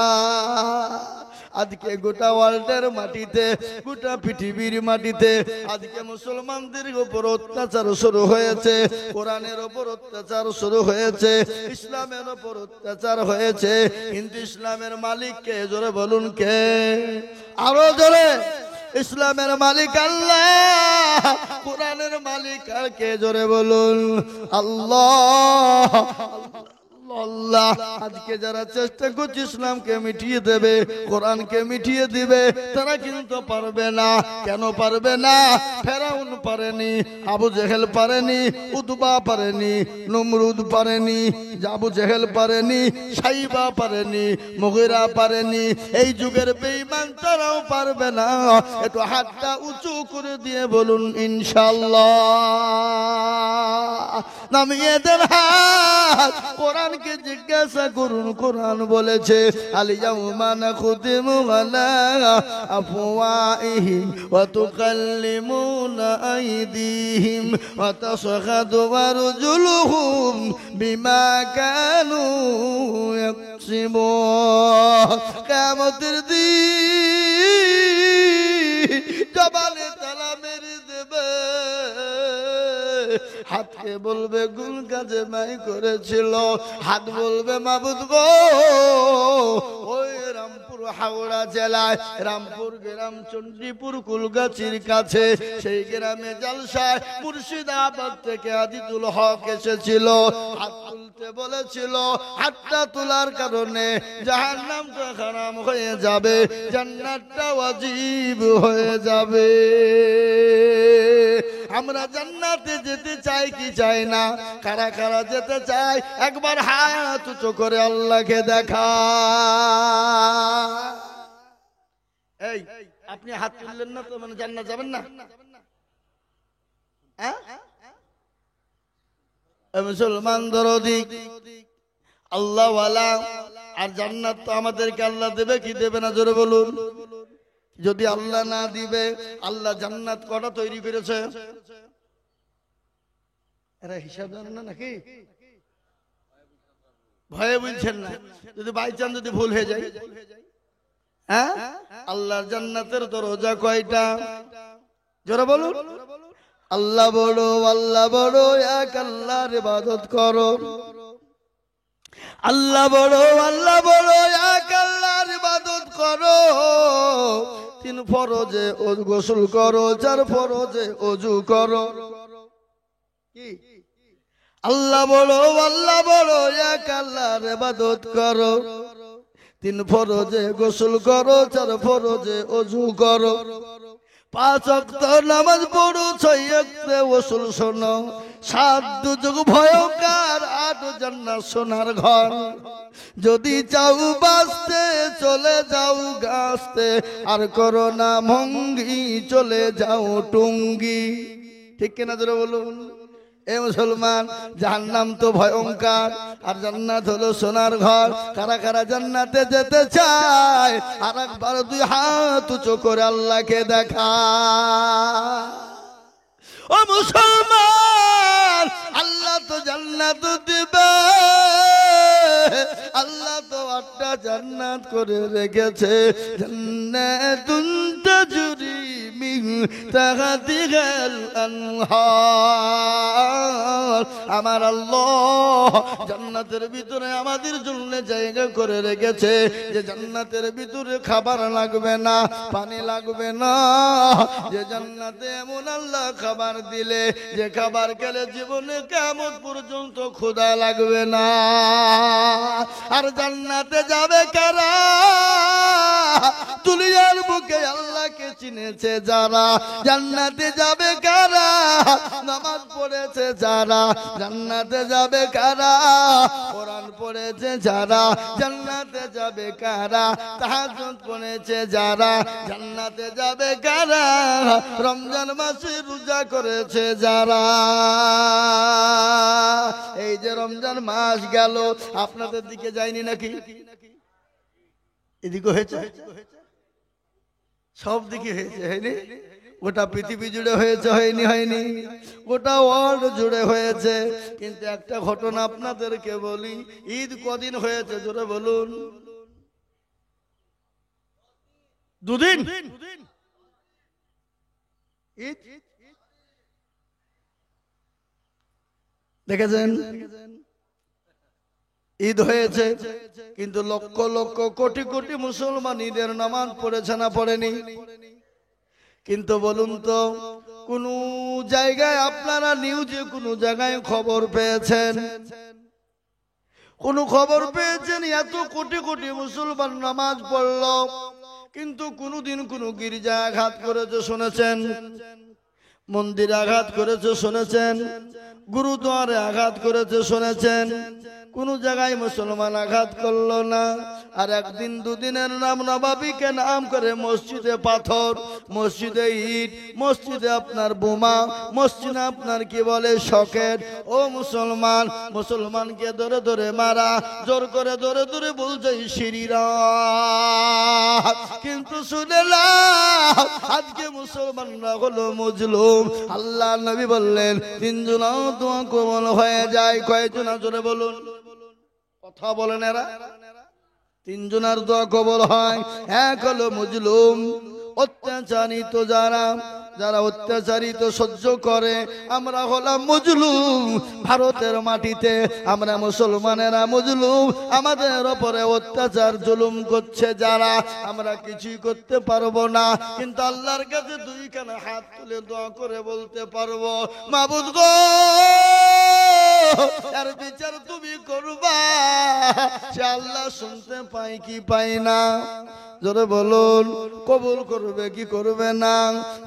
আজকে গোটা ওয়ার্ল্ডের মাটিতে, গোটা পৃথিবীর মাটিতে আজকে মুসলমানদের উপর অত্যাচার শুরু হয়েছে, কোরআনের উপর অত্যাচার শুরু হয়েছে, ইসলামের উপর অত্যাচার হয়েছে। কিন্তু ইসলামের মালিক কে? জোরে বলুন কে? আরো জোরে। ইসলামের মালিক আল্লাহ, কোরআনের মালিক আর কে? জোরে বলুন আল্লাহ। আল্লাহ আজকে যারা চেষ্টা করছে ইসলামকে মিটিয়ে দেবে, কোরআনকে মিটিয়ে দিবে, তারা কিন্তু পারবে না। কেন পারবে না? ফেরাউন পারেনি, আবু জেহেল পারেনি, উতবা পারেনি, নমরুদ পারেনি, আবু জেহেল পারেনি, সাইবা পারেনি, মুগিরা পারেনি। এই যুগের বেঈমান তারাও পারবে না। একটু হাতটা উঁচু করে দিয়ে বলুন ইনশাআল্লাহ। নামিয়ে দেন হাত। কোরআন কে জিজ্ঞাসা করুন, কোরআন বলেছে আল-ইয়াউমা নাখতিমু আলা আফওয়াহিহিম ওয়া তুকাল্লিমুনা আইদিহিম ওয়া তাশহাদু আরজুলুহুম বিমা কানু ইয়াকসিবুন। কিয়ামতের দিন জবানে তালা মেরে দেবে, হাতকে বলবে গুল কাজে মাই করেছিল, হাত বলবে মাবুদ গো, ওই রামপুর হাওড়া জেলায় রামপুর গ্রাম চণ্ডীপুর কুলগাছির কাছে, সেই গ্রামে জলসায় মুর্শিদাবাদ থেকে আজিজুল হক এসেছিল। হাত তুলতে বলেছিল, হাতটা তোলার কারণে জাহান্নামটা হারাম হয়ে যাবে, জান্নাতটা ওয়াজিব হয়ে যাবে। আমরা জান্নাতে যেতে চাই কি চাই না? কারা কারা যেতে চাই? একবার হাত উঁচু করে আল্লাহকে দেখা। এই আপনি হাত তুললেন না তো মানে জান্নাত যাবেন না? মুসলমান দরদি আল্লাহ ওয়ালা, আর জান্নাত তো আমাদেরকে আল্লাহ দেবে কি দেবে না? জোরে বলুন। যদি আল্লাহ না দিবে, আল্লাহ জান্নাত কটা তৈরি করেছে? এরা হিসাব জানে না নাকি? ভয়ে বলছেন না? যদি বাই চান্স যদি ভুল হয়ে যায়, হ্যাঁ, আল্লাহর জান্নাতের দরজা কয়টা? জোরে বলুন। আল্লাহ বড়, আল্লাহ বড়, এক আল্লাহর ইবাদত করো। আল্লাহ বড়, আল্লাহ বড়, এক আল্লাহর ইবাদত করো। 3 ফরজে গোসল করো, 4 ফরজে ওযু করো। কি? আল্লাহ বড়, আল্লাহ বড়, এক আল্লাহর ইবাদত করো। 3 ফরজে গোসল করো, 4 ফরজে ওযু করো। 5 ওয়াক্ত নামাজ পড়ো, 6 ওয়াক্তে ওয়াসুল শোনো, সাত দুজক ভয়ঙ্কর, আট জান্নাত সোনার ঘর। যদি চাও বাঁচতে চলে যাও গাছতে, আর করো না ভঙ্গি চলে যাও টুঙ্গি। ঠিক কিনা জোরে বলুন এ মুসলমান। জাহান্নাম তো ভয়ঙ্কর আর জান্নাত হলো সোনার ঘর। কারা কারা জান্নাতে যেতে চায় আর একবার দুই হাত উঁচু করে আল্লাহকে দেখা। ও মুসলমান, আল্লাহ তো জান্নাত দিবে, আল্লাহ তো 8টা জান্নাত করে রেখেছে। জান্নাতুন তাজরি মিন তাহতিহাল আনহার। আমার আল্লাহ জান্নাতের ভিতরে আমাদের জন্য জায়গা করে রেখেছে, যে জান্নাতের ভিতরে খাবার লাগবে না, পানি লাগবে না। যে জান্নাতে এমন আল্লাহ খাবার দিলে, যে খাবার খেলে জীবনে কিয়ামত পর্যন্ত ক্ষুধা লাগবে না। আর জান্নাতে যাবে কারা? দুনিয়ার বুকে আল্লাহকে চিনেছে যারা। জান্নাতে যাবে কারা? নামাজ পড়েছে যারা। জান্নাতে যাবে কারা? কোরআন পড়েছে যারা। জান্নাতে যাবে কারা? তাহাজ্জুদ পড়েছে যারা। জান্নাতে যাবে কারা? রমজান মাসে রোজা করেছে যারা। এই যে রমজান মাস গেল, আপনাদের দিকে যায়নি নাকি? এদিকে হয়েছে, সব দিকে হয়েছে, হয়নি? গোটা পৃথিবী জুড়ে হয়েছে, হয়নি? হয়নি? গোটা ওয়ার্ল্ড জুড়ে হয়েছে। কিন্তু একটা ঘটনা আপনাদেরকে বলি, ঈদ কদিন হয়েছে জোরে বলুন? 2 দিন। ঈদ দেখেছেন? ঈদ হয়েছে, কিন্তু লক্ষ লক্ষ কোটি কোটি মুসলমান ঈদের নামাজ পড়েছে না পড়েনি? কিন্তু বলুন তো, কোন জায়গায় আপনারা নিউজে কোন জায়গায় খবর পেয়েছেন? কোন খবর পেয়েছেন এত কোটি কোটি মুসলমান নামাজ পড়ল, কিন্তু কোনদিন কোন গির্জায় আঘাত করেছে শুনেছেন? মন্দিরে আঘাত করেছে শুনেছেন? গুরুদ্বারে আঘাত করেছে শুনেছেন? কোন জায়গায় মুসলমান আঘাত করলো না। আর একদিন দুদিনের নাম নবাবিকে নাম করে মসজিদে পাথর, মসজিদে ইট, মসজিদে আপনার বোমা, মসজিদে আপনার কি বলে সকেট। ও মুসলমান, মুসলমানকে ধরে ধরে মারা, জোর করে ধরে ধরে বলছে শিরিরা। কিন্তু শুনে নাও, আজকে মুসলমানরা হলো মজলুম। আল্লাহ নবী বললেন 3 জন দোয়া কবুল হয়ে যায়। কয়জন? জোরে বলুন, কথা বলেন এরা। 3 জনের দোয়া কবুল হয়। এক হলো মজলুম, অত্যাচারিত যারা, যারা অত্যাচারিত সহ্য করে। আমরা হলাম মজলুম। ভারতের মাটিতে আমরা মুসলমানেরা মজলুম। আমাদের উপরে অত্যাচার জুলুম করছে যারা, আমরা কিছুই করতে পারবো না। কিন্তু আল্লাহর কাছে 2খানা হাত তুলে দোয়া করে বলতে পারবো, মাবুদ গো, এর বিচার তুমি করবা। সে আল্লাহ শুনতে পাই কি পাই না? জোরে বলুন, কবুল করবে কি করবে না?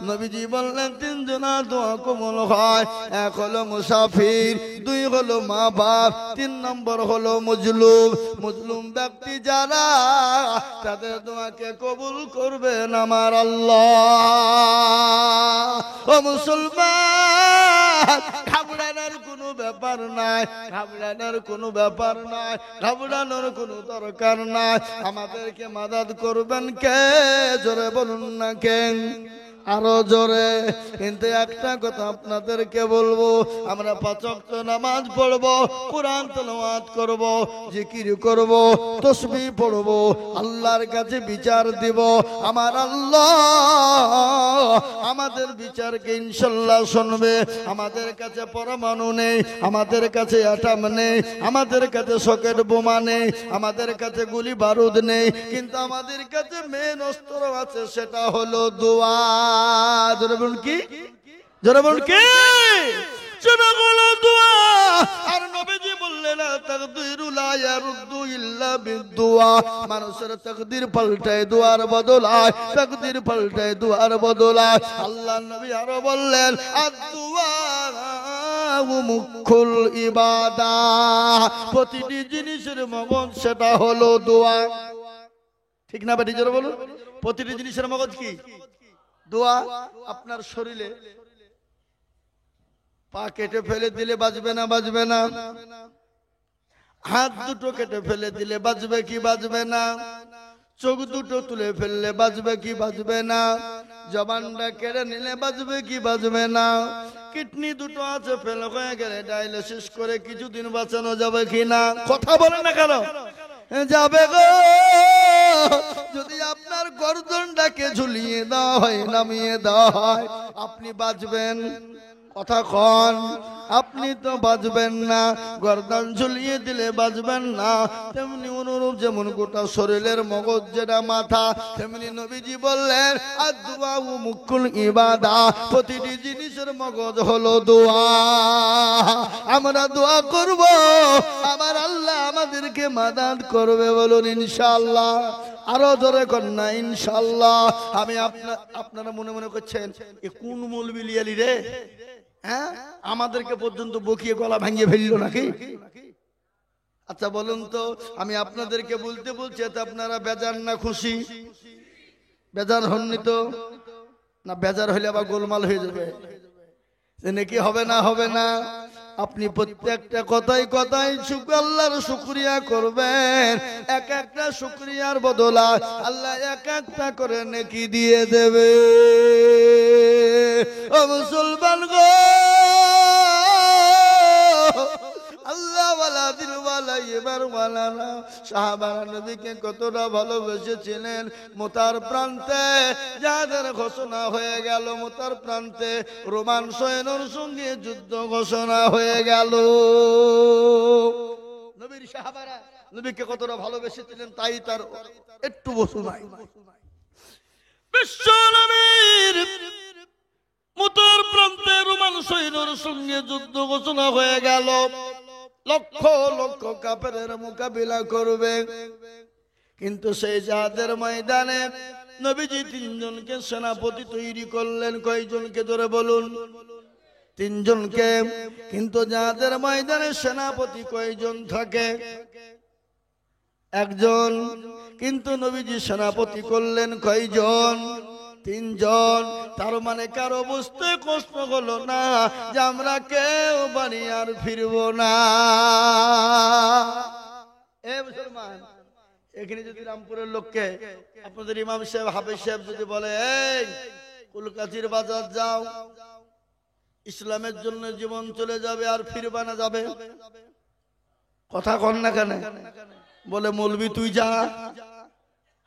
নবীজি বললেন 3 জনের দোয়া কবুল হয়। এক হলো মুসাফির, 2 হলো মা বাপ, 3 নম্বর হলো মজলুম। মজলুম ব্যক্তি যারা, তাদের দোয়াকে কবুল করবেন আমার আল্লাহ। ও মুসলমান, ঘাবড়ানোর কোনো ব্যাপার নাই, ঘাবড়ানোর কোনো ব্যাপার নাই, ঘাবড়ানোর কোনো দরকার নাই। আমাদেরকে মাদাদ করবেন কে? জোরে বলুন না কে? আরো জোরে। কিন্তু একটা কথা আপনাদেরকে বলবো, আমরা 5 ওয়াক্ত নামাজ পড়বো, কোরআন তেলাওয়াত করব, জিকির করব, তাসবিহ পড়ব, আল্লাহর কাছে বিচার দিব। আমার আল্লাহ আমাদের বিচারকে ইনশাআল্লাহ শুনবে। আমাদের কাছে পরমাণু নেই, আমাদের কাছে অ্যাটম নেই, আমাদের কাছে সকেট বোমা নেই, আমাদের কাছে গুলি বারুদ নেই, কিন্তু আমাদের কাছে মেন অস্ত্র আছে, সেটা হলো দোয়া। জোরে বলুন কি? জোরে বলুন কি? সেটা হলো দোয়া। আর নবীজি বললেন তাকদীরু লা ইয়ারুদ্দু ইল্লা বিদুয়া। মানুষের তাকদীর পাল্টায় দোয়ার বদলায়, তাকদীর পাল্টায় দোয়ার বদলায়। আল্লাহ নবী আরো বললেন আদ-দুআ মুখ্যুল ইবাদাহ, প্রতিটি জিনিসের মগজ সেটা হলো দোয়া। ঠিক না বেটি জোরে বলুন? প্রতিটি জিনিসের মগজ কি? দোয়া। আপনার শরীরে পা কেটে ফেলে দিলে বাজবে না? বাজবে না। হাত দুটো কেটে ফেলে দিলে বাজবে কি? বাজবে না। চোখ দুটো তুলে ফেললে বাজবে কি? বাজবে না। জবানটা কেড়ে নিলে বাজবে কি? বাজবে না। কিডনি দুটো আছে, ফেল হয়ে গেলে ডায়ালিসিস করে কিছুদিন বাঁচানো যাবে কি না? কথা বলে না কেন? যাবে গো। যদি আপনার গর্দনটাকে ঝুলিয়ে দেওয়া হয়, নামিয়ে দেওয়া হয়, আপনি বাঁচবেন? কথা কন। আপনি তো বাঁচবেন না। গর্দন ঝুলিয়ে দিলে বাঁচবেন না। তেমনি অনুরূপ যেমন গোটা শরীরের মগজ যেটা মাথা, তেমনি নবীজি বললেন আদুয়া মুকুল ইবাদা, প্রতিটি জিনিসের মগজ হলো দোয়া। আমরা দোয়া করব, আমার আল্লাহ আমাদেরকে মাদাদ করবে। বলুন ইনশাআল্লাহ। আরো জোরে কন্যা ইনশাআল্লাহ। আমি আপনারা মনে মনে করছেন এ কোন মৌলবি লিয়ালি রে, হ্যাঁ আমাদেরকে পর্যন্ত বকিয়ে গলা ভাঙিয়ে ফেললো নাকি? আচ্ছা বলুন তো, আমি আপনাদেরকে বলতে বলছি এতে আপনারা বেজার না খুশি? বেজার হননি তো? না বেজার হইলে আবার গোলমাল হয়ে যাবে। নাকি হবে না? হবে না। আপনি প্রত্যেকটা কথাই কথাই আল্লাহর শুকরিয়া করবেন। এক একটা শুকরিয়ার বদলা আল্লাহ এক একটা করে নেকি দিয়ে দেবে। ও মুসলমান গো, আল্লাহ ওয়ালা দিলওয়ালা এবার ওয়ালারা সাহাবারা নবীকে কতটা ভালোবেসেছিলেন। মুতার প্রান্তে যাদের ঘোষণা হয়ে গেল, মুতার প্রান্তে রোমান সৈন্যর সঙ্গে যুদ্ধ ঘোষণা হয়ে গেল। নবীর সাহাবারা নবীকে কতটা ভালোবেসেছিলেন তাই তার একটু বসু নাই। বিশ্ব নবীর মুতার প্রান্তে রোমান সৈন্যর সঙ্গে যুদ্ধ ঘোষণা হয়ে গেল। লক্ষ লক্ষ কাফেরের মোকাবিলা করবে, কিন্তু সেই জিহাদের ময়দানে নবীজি তিনজনকে সেনাপতি তৈরি করলেন। কয়জনকে জোরে বলুন? তিনজনকে। কিন্তু জিহাদের ময়দানে সেনাপতি কয়জন থাকে? একজন। কিন্তু নবীজি সেনাপতি করলেন কয়জন? তিনজন। তার মানে কারো বুঝতে কষ্ট হলো না যে আমরা কেউ বাড়ি আর ফিরবো না। এ মুসলমান, এখানে যদি রামপুরের লোককে আপনাদের ইমাম সাহেব হাফেজ সাহেব যদি বলে এই কলকাতির বাজার যাও, ইসলামের জন্য জীবন চলে যাবে আর ফিরবা না, যাবে? কথা কন না কেন? বলে মৌলবি তুই যা,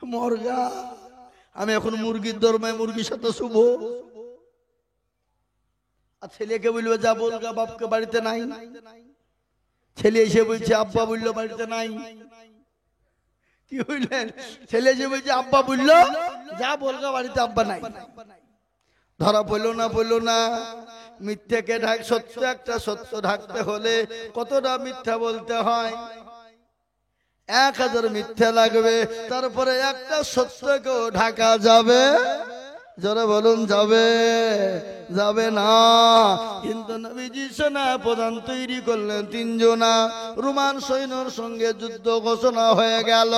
মরগা, আমি এখন মুরগির দরমায় মুরগির সাথে শুভ। আর ছেলেকে বলবে যা বলগা, বাপকে বাড়িতে নাই। ছেলে এসে বলছে আব্বা বললো বাড়িতে নাই। কি বললেন? ছেলে এসে বলছে আব্বা বললো যা বলগা, বাড়িতে আব্বা নাই। ধরা পড়লো না? বললো না। মিথ্যাকে ঢাক, সত্য একটা সত্য ঢাকতে হলে কতটা মিথ্যা বলতে হয়? 1000 মিথ্যা লাগবে, তারপরে একটা সত্যকেও ঢাকা যাবে? জোরে বলুন যাবে? যাবে না। কিন্তু নবীজি সেনা প্রধান তৈরি করলেন তিনজনা। রোমান সৈন্যর সঙ্গে যুদ্ধ ঘোষণা হয়ে গেল।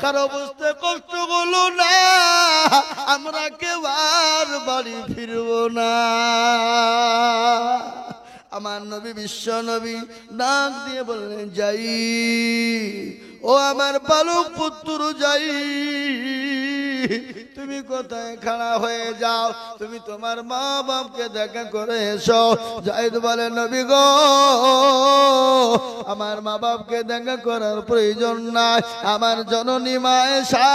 কারো বুঝতে কষ্ট হলো না আমরা কেউ আর বাড়ি ফিরবো না। আমার নবী বিশ্ব নবী ডাক দিয়ে বললেন যাই, ও আমার বালক পুত্র যাই, তুমি কোথায় খাড়া হয়ে যাও? তুমি তোমার মা বাপকে দেখা করে এসো। যাইদ বলে নবী গো, আমার মা বাপকে দেখা করার প্রয়োজন নাই। আমার জননী মায়েশা,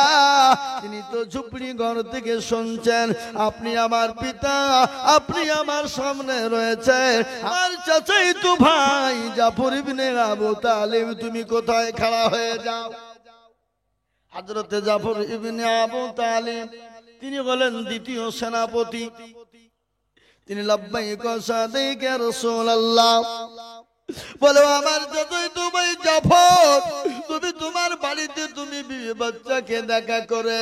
তিনি তো ঝুপড়ি ঘর থেকে শুনছেন আপনি আমার পিতা, আপনি আমার সামনে রয়েছেন। আর চাচাই তো ভাই জাফর ইবনে আবু তালিব, তুমি কোথায় খাড়া হয়ে যাও? হযরতে জাফর ইবনে আবু তালিব তিনি হলেন দ্বিতীয় সেনাপতি। তিনি লাব্বাইক সাদিক ইয়া রাসূলুল্লাহ বলে আমার যতই তুমি জাফর, তুমি তোমার বাড়িতে তুমি বিবি বাচ্চাকে দেখা করে।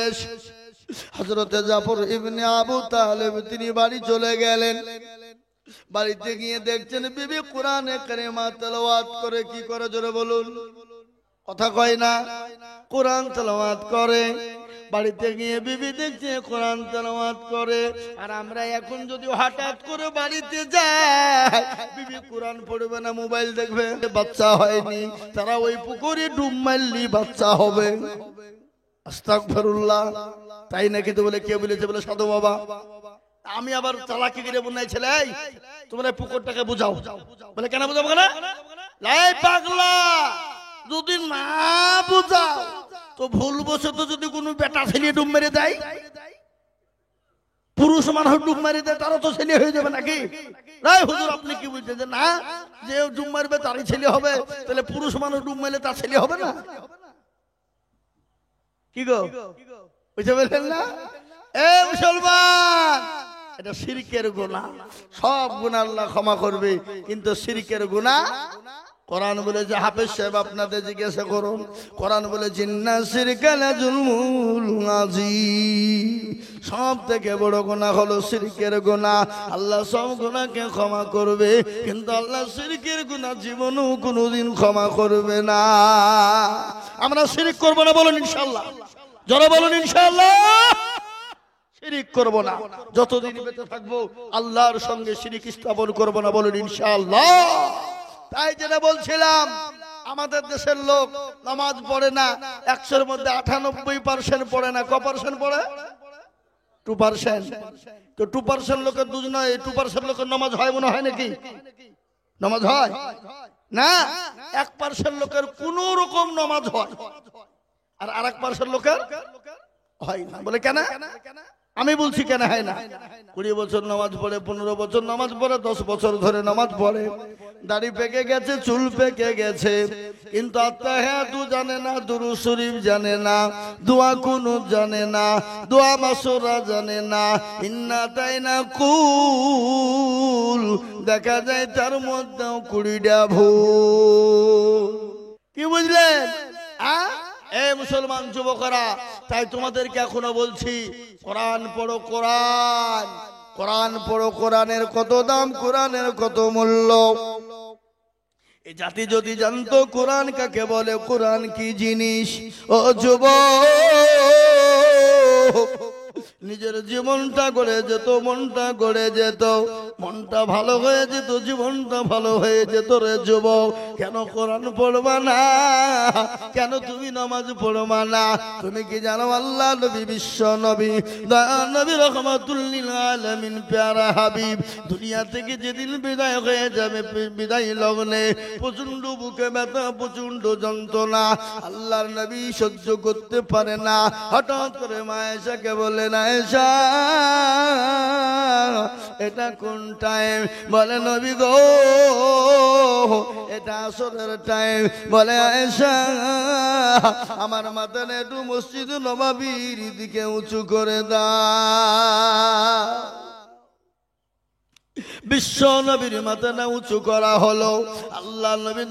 হযরতে জাফর ইবনে আবু তালিব তিনি বাড়ি চলে গেলেন। বাড়িতে গিয়ে দেখছেন বিবি কোরআনে কারিমা তেলাওয়াত করে। কি করে জোরে বলুন, কথা কয় না? কোরআন তেলাওয়াত করে। বাড়িতে গিয়ে বিবি দেখছে কোরআন তেলাওয়াত করে। আর আমরা এখন যদি হঠাৎ করে বাড়িতে যাই, বিবি কোরআন পড়বে না, মোবাইল দেখবে। বাচ্চা হয়নি, তারা ওই পুকুরে ডুব মারলি বাচ্চা হবে। আস্তাগফিরুল্লাহ। তাই নাকি? তো বলে কে বলেছে? বলে সাধু বাবা। আমি আবার চালাকি করে বন্যাই ছেলে, এই তোমরা পুকুরটাকে বুঝাও। বলে কেন বুঝাবো? কেন? লাই পাগলা, যদি না বুঝাও তো ভুলবশত যদি কোনো বেটা ছেলে ডুব মেরে দেয়, পুরুষ মানুষ ডুব মেরে দেয়, তারও তো ছেলে হয়ে যাবে নাকি? নাই হুজুর, আপনি কি বুঝছেন যে না, যে ডুব মারবে তারই ছেলে হবে? তাহলে পুরুষ মানুষ ডুব মারলে তার ছেলে হবে না? কি গো, বুঝতে পারলেন না? এ মুসলমান, এটা শিরকের গুনাহ। সব গুনাহ আল্লাহ ক্ষমা করবে, কিন্তু শিরকের গুনাহ। কোরআন বলে যে হাফেজ সাহেব আপনাদের জিজ্ঞাসা করুন, কোরআন বলে জিন্না শিরকা লা যুলমুল আযীম, সব থেকে বড় গুনাহ হলো শিরকের গুনাহ। আল্লাহ সব গুনাহকে ক্ষমা করবে, কিন্তু আল্লাহ শিরকের গুনাহ জীবনেও কোনোদিন ক্ষমা করবে না। আমরা শিরক করব না, বলুন ইনশাআল্লাহ। যারা বলুন ইনশাআল্লাহ, শিরিক করব না। যতদিন বেঁচে থাকবো আল্লাহর সঙ্গে শিরিক স্থাপন করব না, বলুন ইনশাআল্লাহ। তাই যেটা বলছিলাম, আমাদের দেশের লোক নামাজ পড়ে না। 100-এর মধ্যে 98% পড়ে না। ক পার্সেন্ট পড়ে? 2%। তো 2% লোকের দুজ নয়, 2% লোকের নামাজ হয় মনে হয় নাকি? নামাজ হয় না। 1% লোকের কোন রকম নামাজ হয়, আর 1% লোকের হয় না। বলে কেন? আমি বলছি কেন হয় না। 20 বছর নামাজ পড়ে, 15 বছর নামাজ পড়ে, 10 বছর ধরে নামাজ পড়ে, দাড়ি পেকে গেছে, চুল পেকে গেছে, কিন্তু আত্তাহিয়াতু জানে না, দুরূদ শরীফ জানে না, দোয়া কুনুত জানে না, দোয়া মাসুরা জানে না, ইন্না তাইনা কুল, দেখা যায় তার মধ্যেও 20টা ভুল। কি বুঝলেন? এ মুসলমান যুবকরা, তাই তোমাদেরকে এখনো বলছি, কোরআন পড়ো, কোরআন, কোরআন পড়ো। কোরআনের কত দাম, কোরআনের কত মূল্য। এই জাতি যদি জানতো কোরআন কাকে বলে, কোরআন কি জিনিস, ও যুবক, নিজের জীবনটা গড়ে যেত, মনটা গড়ে যেত, মনটা ভালো হয়ে যেত, জীবনটা ভালো হয়ে যেত রে যুবক। কেন কোরআন পড়বা না? কেন তুমি নামাজ পড়বা না? তুমি কি জানো আল্লাহ নবী, বিশ্ব নবী, দয়া নবী, রহমাতুল লিল আলামিন, প্যারা হাবিব দুনিয়া থেকে যেদিন বিদায় হয়ে যাবে, বিদায় লগ্নে প্রচন্ড বুকে ব্যথা, প্রচন্ড যন্ত্রণা, আল্লাহর নবী সহ্য করতে পারে না। হঠাৎ করে মা আয়েশাকে বলে, না আয়েশা, এটা কোন টাইম? বলে নবী গো, এটা আসরের টাইম। বলে আয়েশা, আমার মাথাটা একটু মসজিদ নববীর দিকে উঁচু করে দাও। বিশ্ব নবীর মাথাটা উঁচু করা হলো। আল্লাহ নবী,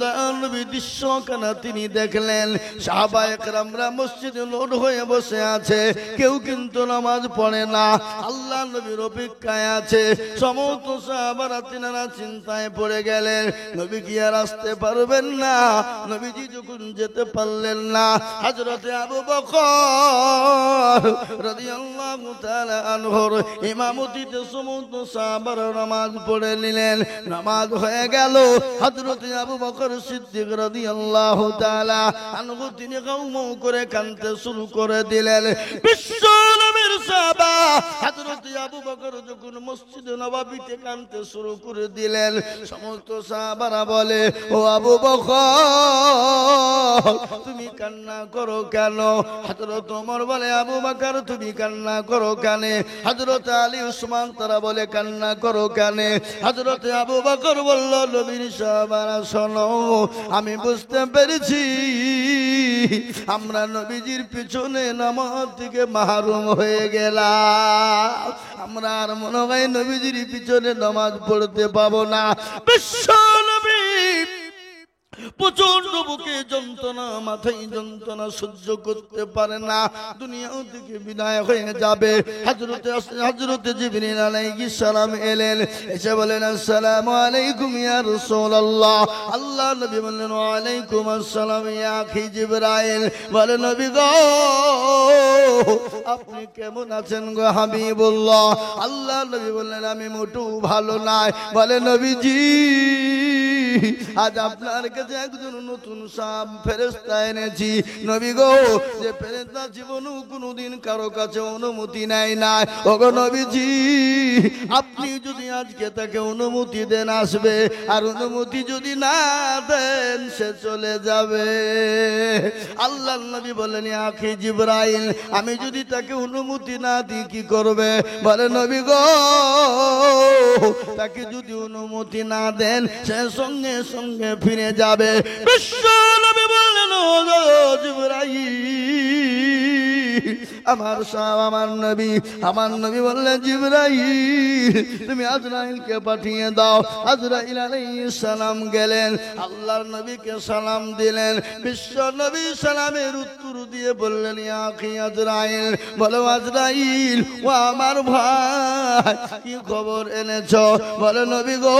নবী দৃশ্যখানা তিনি দেখলেন, সাহাবায়ে কেরামরা মসজিদে লোড হয়ে বসে আছে, কেউ কিন্তু নামাজ পড়ে না, আল্লাহ নবীর অপেক্ষায় আছে। সমস্ত সাহাবারা তিনারা চিন্তায় পড়ে গেলেন, নবী কি আর আসতে পারবেন না? নবীজি যখন যেতে পারলেন না, হযরতে আবু বকর রাদিয়াল্লাহু তাআলা আনহুর ইমামতিতে সমস্ত সাহাবারা নামাজ পড়ে নিলেন। নামাজ হয়ে গেল। হযরত আবু বকর সিদ্দিক রাদিয়াল্লাহু তাআলা আনহু তিনি গাউমাউ করে কাঁদতে শুরু করে দিলেন। বিশ্ব নবীর সাহাবা হযরত আবু বকর যখন মসজিদে নববীতে কাঁদতে শুরু করে দিলেন, সমস্ত সাহাবারা বলে, ও আবু বকর, তুমি কান্না করো কেন? হযরত ওমর বলে, আবু বকর তুমি কান্না করো কেন? হযরত আলী, উসমান তারা বলে, কান্না করো কেন? হযরত আবু বকর বলল, নবীর সাহাবারা শোনো, আমি বুঝতে পেরেছি আমরা নবীজির পিছনে নামাজ থেকে মাহরুম হয়ে গেলাম, আমরা আর মনে হয় নবীজির পিছনে নামাজ পড়তে পাবো না। বিশ্ব নবী প্রচন্ড বুকে যন্ত্রণা, মাথায় যন্ত্রণা সহ্য করতে পারে না, দুনিয়া থেকে বিদায় হয়ে যাবে। হযরতে জিবরিল আলাইহিস সালাম এলেন, এসে বলেন আসসালামু আলাইকুম ইয়া রাসূলুল্লাহ। আল্লাহ নবী বললেন ওয়া আলাইকুম আসসালাম ইয়া আখি জিবরাইল। বলে নবী গো আপনি কেমন আছেন গো হাবিবুল্লাহ? আল্লাহ নবী বললেন আমি মোটেও ভালো নাই। বলে নবীজি আজ আপনার কাছে একজন নতুন ফেরেশতা এনেছি নবী গো, যে ফেরেশতা জীবনেও কোনোদিন কারো কাছে অনুমতি নেয় না। ওগো নবীজি আপনি যদি আজকে তাকে অনুমতি দেন আসবে, আর অনুমতি যদি না দেন সে চলে যাবে। আল্লাহ নবী বললেন আখি জিবরাইল আমি যদি তাকে অনুমতি না দিই কি করবে? বলে নবী গো তাকে যদি অনুমতি না দেন সে সঙ্গে সঙ্গে ফিরে যাবে। বিশ্ব নবী বললেন ও জিবরাইল আমার আমার নবী বললেন জিবরাইল তুমি আজরাইলকে পাঠিয়ে দাও। আজরাইল আলাইহিস সালাম গেলেন, আল্লাহর নবীকে সালাম দিলেন। বিশ্ব নবী সালামের উত্তর দিয়ে বললেন ইয়া আখি আজরাইল। বলো আজরাইল ও আমার ভাই কি খবর এনেছো? বলে নবী গো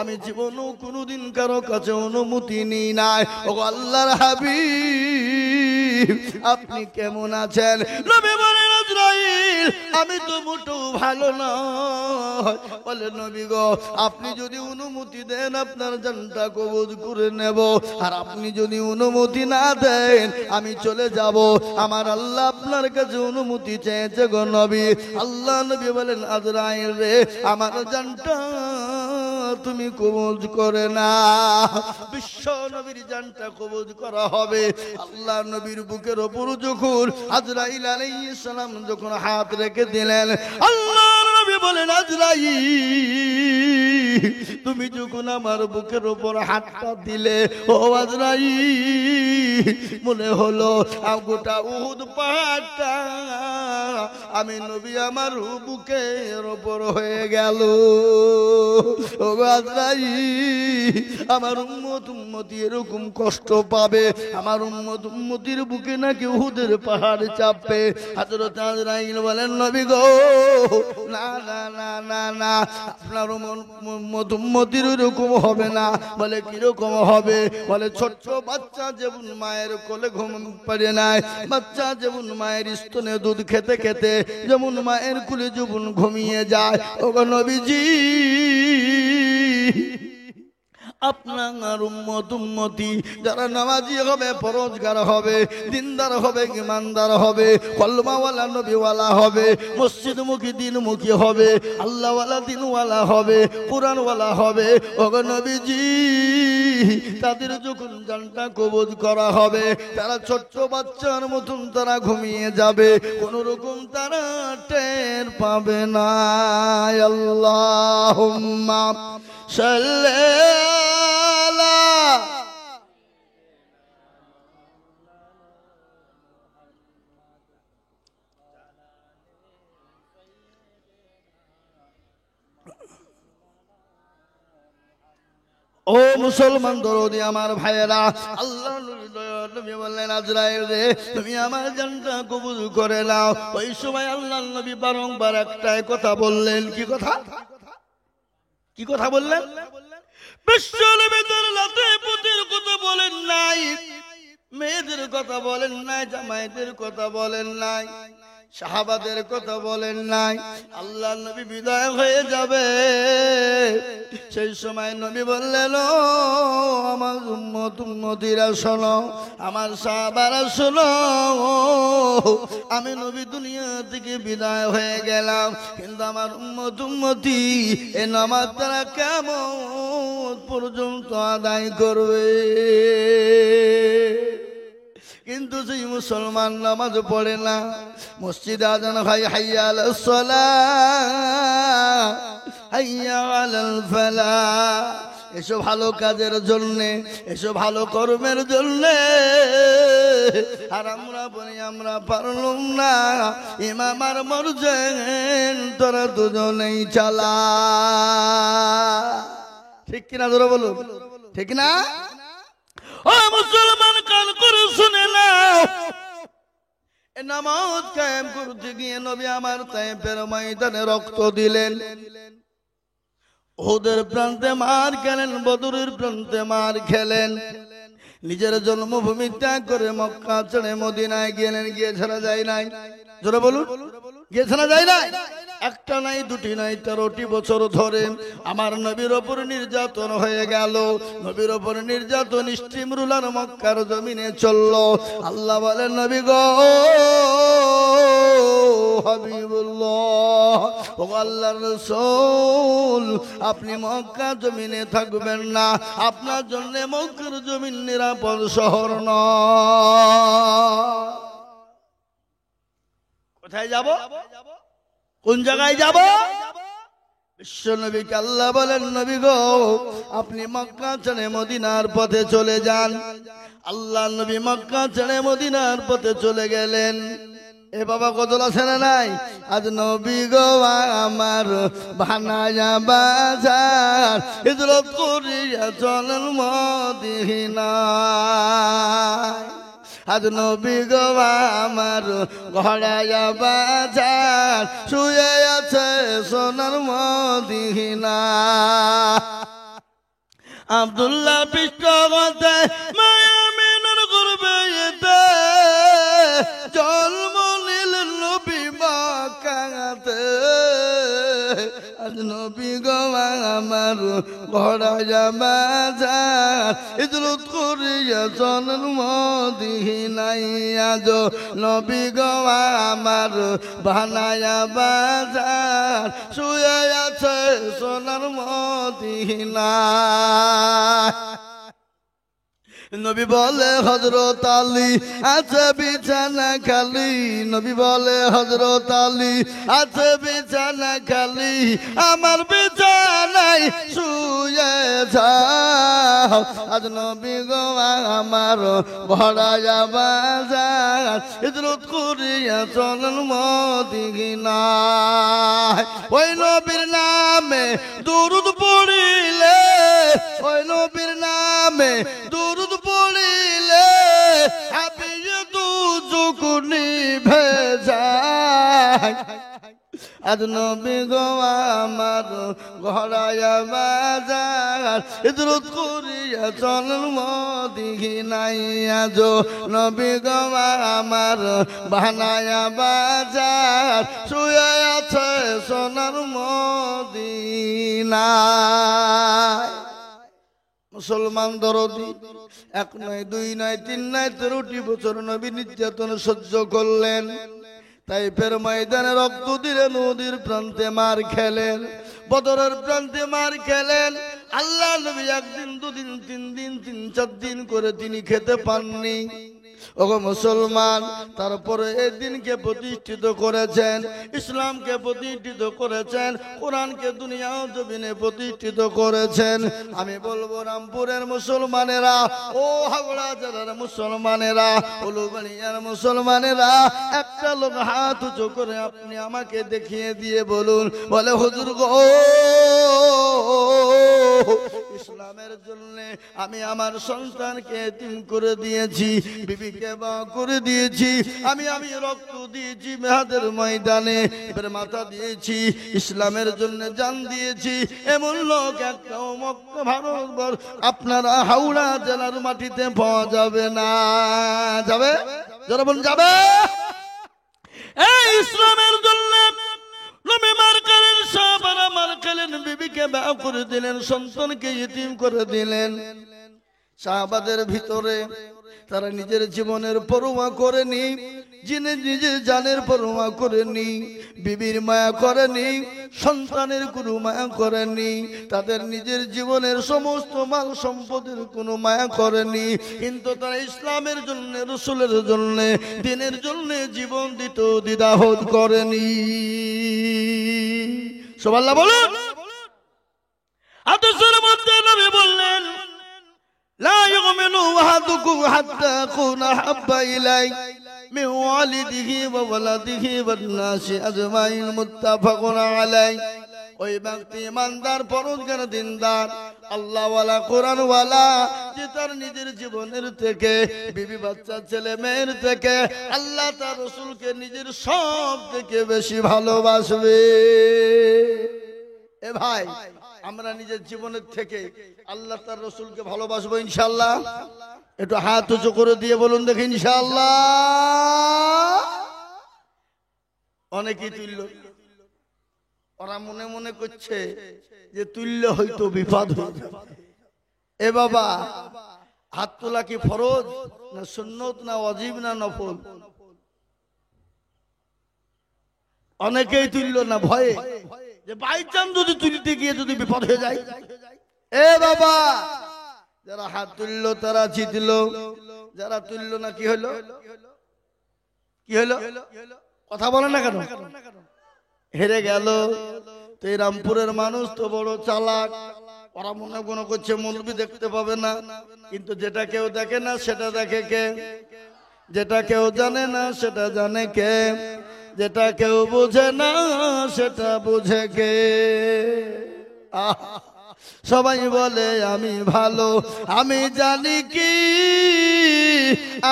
আমি জীবনেও কোনোদিন কারো কাছে অনুমতি নিই নাই। ও আল্লাহর হাবিব আপনি কেমন আছেন? নবী বলেন আজরাইল আমি তো মোটেও ভালো নয়। বলে নবী গো আপনি যদি অনুমতি দেন আপনার জানটা কবজ করে নেব, আর আপনি যদি অনুমতি না দেন আমি চলে যাব। আমার আল্লাহ আপনার কাছে অনুমতি চেয়েছে গো নবী। আল্লাহ নবী বলেন আজরাইল রে আমার জানটা তুমি কবজ করে না। বিশ্ব নবীর জানটা কবজ করা হবে। আল্লাহ নবীর বুকের ওপর যখন আজরাইল আলাইহিস সালাম যখন হাত রেখে দিলেন, আল্লাহ নবী বলেন আজরাইল তুমি যখন আমার বুকের ওপর হাতটা দিলে ও আজরাইল মনে হলো গোটা উহুদ পাহাড়টা আমি নবী আমার বুকের ওপর হয়ে গেল। ও আজরাইল আমার উম্মতি এরকম কষ্ট পাবে, আমার উম্মতির বুকে নাকি উহুদের পাহাড় চাপবে। হযরত আজরাইল বলেন নবী গো না না না না না আপনার উম্মতির এরকম হবে না। বলে কিরকম হবে? বলে ছোট্ট বাচ্চা যেমন মায়ের কোলে ঘুম পারে নাই, বাচ্চা যেমন মায়ের স্তনে দুধ খেতে খেতে যেমন মায়ের কোলে যখন ঘুমিয়ে যায়, ওগো নবীজি আপনার উম্মতি যারা নামাজি হবে, পরহেজগার হবে, দিনদার হবে, ঈমানদার হবে, কলমাওয়ালা নবীওয়ালা হবে, মসজিদমুখী দিনমুখী হবে, আল্লাহওয়ালা দিনওয়ালা হবে, কোরআনওয়ালা হবে, ওগো নবীজি তাদের যখন জানটা কবজ করা হবে তারা ছোট্ট বাচ্চার মতন তারা ঘুমিয়ে যাবে, কোন রকম তারা টের পাবে না। আল্লাহুম্মা সাল্লি আলা ও মুসলমান দরদি আমার ভাইয়েরা, আল্লাহ নবী বললেন আজরাইল রে তুমি আমার জানটা কবুল করে নাও। ওই সময় আল্লাহ নবী বারংবার একটাই কথা বললেন। কি কথা? কি কথা বললেন? বিশ্ব নবী তার লাতে পুতির কথা বলেন নাই, মেয়েদের কথা বলেন নাই, জামাইদের কথা বলেন নাই, সাহাবাদের কথা বলেন নাই। আল্লাহ নবী বিদায় হয়ে যাবে সেই সময় নবী বললেন ও আমার উম্মতিরা শোনো, আমার সাহাবারা শোনো, আমি নবী দুনিয়া থেকে বিদায় হয়ে গেলাম, কিন্তু আমার উম্মতি এ নামাজ তারা কিয়ামত পর্যন্ত আদায় করবে। কিন্তু সেই মুসলমান নামাজ পড়ে না, মসজিদে আযান হয় হাইয়া আলাস সালাহ হাইয়া আলাল ফালাহ, এসব ভালো কাজের জন্যে, এসব ভালো কর্মের জন্যে, আর আমরা বলি আমরা পারলাম না, ইমাম আর মরজেন তোরা দুজনেই চালা। ঠিক কিনা ধরো বলো? ঠিক না? ও মুসলমান, কান করে শুনে নাও, নামাজ কায়েম করতে গিয়ে নবী আমার তায়েফের ময়দানে রক্ত দিলেন, উহুদের প্রান্তে মার খেলেন, বদরের প্রান্তে মার খেলেন, নিজের জন্মভূমি ত্যাগ করে মক্কা ছেড়ে মদিনায় গেলেন। গিয়ে ছাড়া যায় নাই? জোরে বলুন, গিয়ে ছাড়া যায় নাই? একটা নাই, দুটি নাই, 13টি বছর ধরে আমার নবীর ওপর নির্যাতন হয়ে গেল। নবীর ওপর নির্যাতন ইস্তিমরুলার মক্কার জমিনে চলল। আল্লাহ বলেন, নবী গো হাবিবুল্লাহ, ও আল্লাহর রাসূল, আপনি মক্কা জমিনে থাকবেন না, আপনার জন্য মক্কার জমিন নিরাপদ শহর নয়। কোথায় যাব? কোন জায়গায় যাব? বিশ্ব নবীকে আল্লাহ বলেন, নবী গো আপনি মক্কা ছেড়ে মদিনার পথে চলে যান। আল্লাহ নবী মক্কা ছেড়ে মদিনার পথে চলে গেলেন। এ বাবা কত আছে না নাই? আজ নবী গো আমার বানায়া বাজার হিজরত করিয়া চলেন মদিনা। আজ নবী গো আমার ঘোড়ায়া বাজার শুয়ে আছে সোনার মদিনা। আব্দুল্লাহ পৃষ্ঠগতে মায়ামিনের গর্বে জন্ম নিলেন নবী মক্কাতে। আজ নবী গো আমার ঘোড়ায়া বাজার হিজরত করিয়া চলেন মদিনায়। আজ নবী গো আমার বানায়া বাজার শুয়ে আছে সোনার মদিনায়। নবী বলে হযরত আলী আছে বিছানা খালি, নবী বলে হযরত আলী আছে বিছানা খালি, আমার বিছানায় শুয়ে যাও। আজ নবী গো আমার ঘোড়ায়া বাজার হিজরত করিয়া চলেন মদিনায়। ওই নবীর নামে দুরূদ পড়িলে, ওই নবীর নামে দুরূদ পড়িলে হাবিয়ে দু চুকুনি ভেজায়। আজ নবী গো আমার ঘোড়ায়া বাজার হিজরত করিয়া চলেন মদিনায়। আজ নবী গো আমার বানায়া বাজার শুয়ে আছে সোনার মদিনায়। মুসলমান দরদি, এক নয়, দুই নয়, তিন নয়, 13টি বছর নবী নির্যাতন সহ্য করলেন। তাইফের ময়দানে রক্ত দিলেন, নদীর প্রান্তে মার খেলেন, বদরের প্রান্তে মার খেলেন। আল্লাহ নবী একদিন, দুদিন, 3 দিন, 3-4 দিন করে তিনি খেতে পাননি। ওগো মুসলমান, তারপরে এই দিনকে প্রতিষ্ঠিত করেছেন, ইসলামকে প্রতিষ্ঠিত করেছেন, কোরআনকে দুনিয়া জমিনে প্রতিষ্ঠিত করেছেন। আমি বলবো রামপুরের মুসলমানেরা, ও হাওড়া জেলার মুসলমানেরা, উলুবাড়িয়ার মুসলমানেরা, একটা লোক হাত উঁচু করে আপনি আমাকে দেখিয়ে দিয়ে বলুন, বলে হুজুর গো ইসলামের জন্য আমি আমার সন্তানকে এতিম করে দিয়েছি, বিবিকে বা করে দিয়েছি, আমি রক্ত দিয়েছি মেহাদের ময়দানে, এবার মাথা দিয়েছি, ইসলামের জন্য জান দিয়েছি, এমন লোক একটাও মক্কা ভারতবর্ষ আপনারা হাওড়া জেলার মাটিতে পাওয়া যাবে না। যাবে? যারা বলুন যাবে। এই ইসলামের জন্য নবী মার খেলেন, সাহাবারা মার খেলেন, বিবিকে বিয়ে করে দিলেন, সন্তানকে ইতিম করে দিলেন। সাহাবাদের ভিতরে তারা নিজের জীবনের পরোয়া করেনি, যিনি নিজের জানের পরোয়া করেনি, বিবির মায়া করেনি, সন্তানের কোনো মায়া করেনি, তাদের নিজের জীবনের সমস্ত মাল সম্পদের কোনো মায়া করেনি, কিন্তু তারা ইসলামের জন্য, রাসূলের জন্য, দ্বীনের জন্য জীবন দিত, দ্বিধাবোধ করেনি। সুবহানাল্লাহ বলুন। হাদিসের মধ্যে নবী বললেন, লা ইউমিনু আহাদুকুম হাত্তা আকুনা হাব্বা ইলাই মিন ওয়ালিদিহি ওয়া ওয়ালাদিহি ওয়ান নাসি আজমাইন, মুত্তাফাকুন আলাইহি। ওই ব্যক্তি ইমানদার, পরহেজগার, দিনদার, আল্লাহওয়ালা কোরআনওয়ালা, যে তার নিজের জীবনের থেকে, বিবি বাচ্চা ছেলে মেয়ের থেকে আল্লাহ তার রসুলকে নিজের সব থেকে বেশি ভালোবাসবে। এ ভাই, আমরা নিজের জীবনের থেকে আল্লাহ তার রসুলকে ভালোবাসবো ইনশাআল্লাহ? একটু হাত উঁচু করে দিয়ে বলুন দেখি ইনশাআল্লাহ। অনেকেই তুল্য, ওরা মনে মনে করছে যে তুল্য হয়তো বিপদ হয়ে যাবে। এ বাবা, হাত তোলা কি ফরজ না সুন্নত না ওয়াজিব না নফল? অনেকেই তুলল না ভয়ে, যে বাইচান যদি তুলতে গিয়ে যদি বিপদ হয়ে যায়। এ বাবা, যারা হাত তুললো তারা জিতল, যারা তুললো না কি হলো? কি হলো? কথা বলে না কেন? হেরে গেল। তো এই রামপুরের মানুষ তো বড় চালাক, ওরা মনে করছে মৌলবি দেখতে পাবে না, কিন্তু যেটা কেউ দেখে না সেটা দেখে কে? যেটা কেউ জানে না সেটা জানে কে? যেটা কেউ বোঝে না সেটা বোঝে কে? সবাই বলে আমি ভালো, আমি জানি কি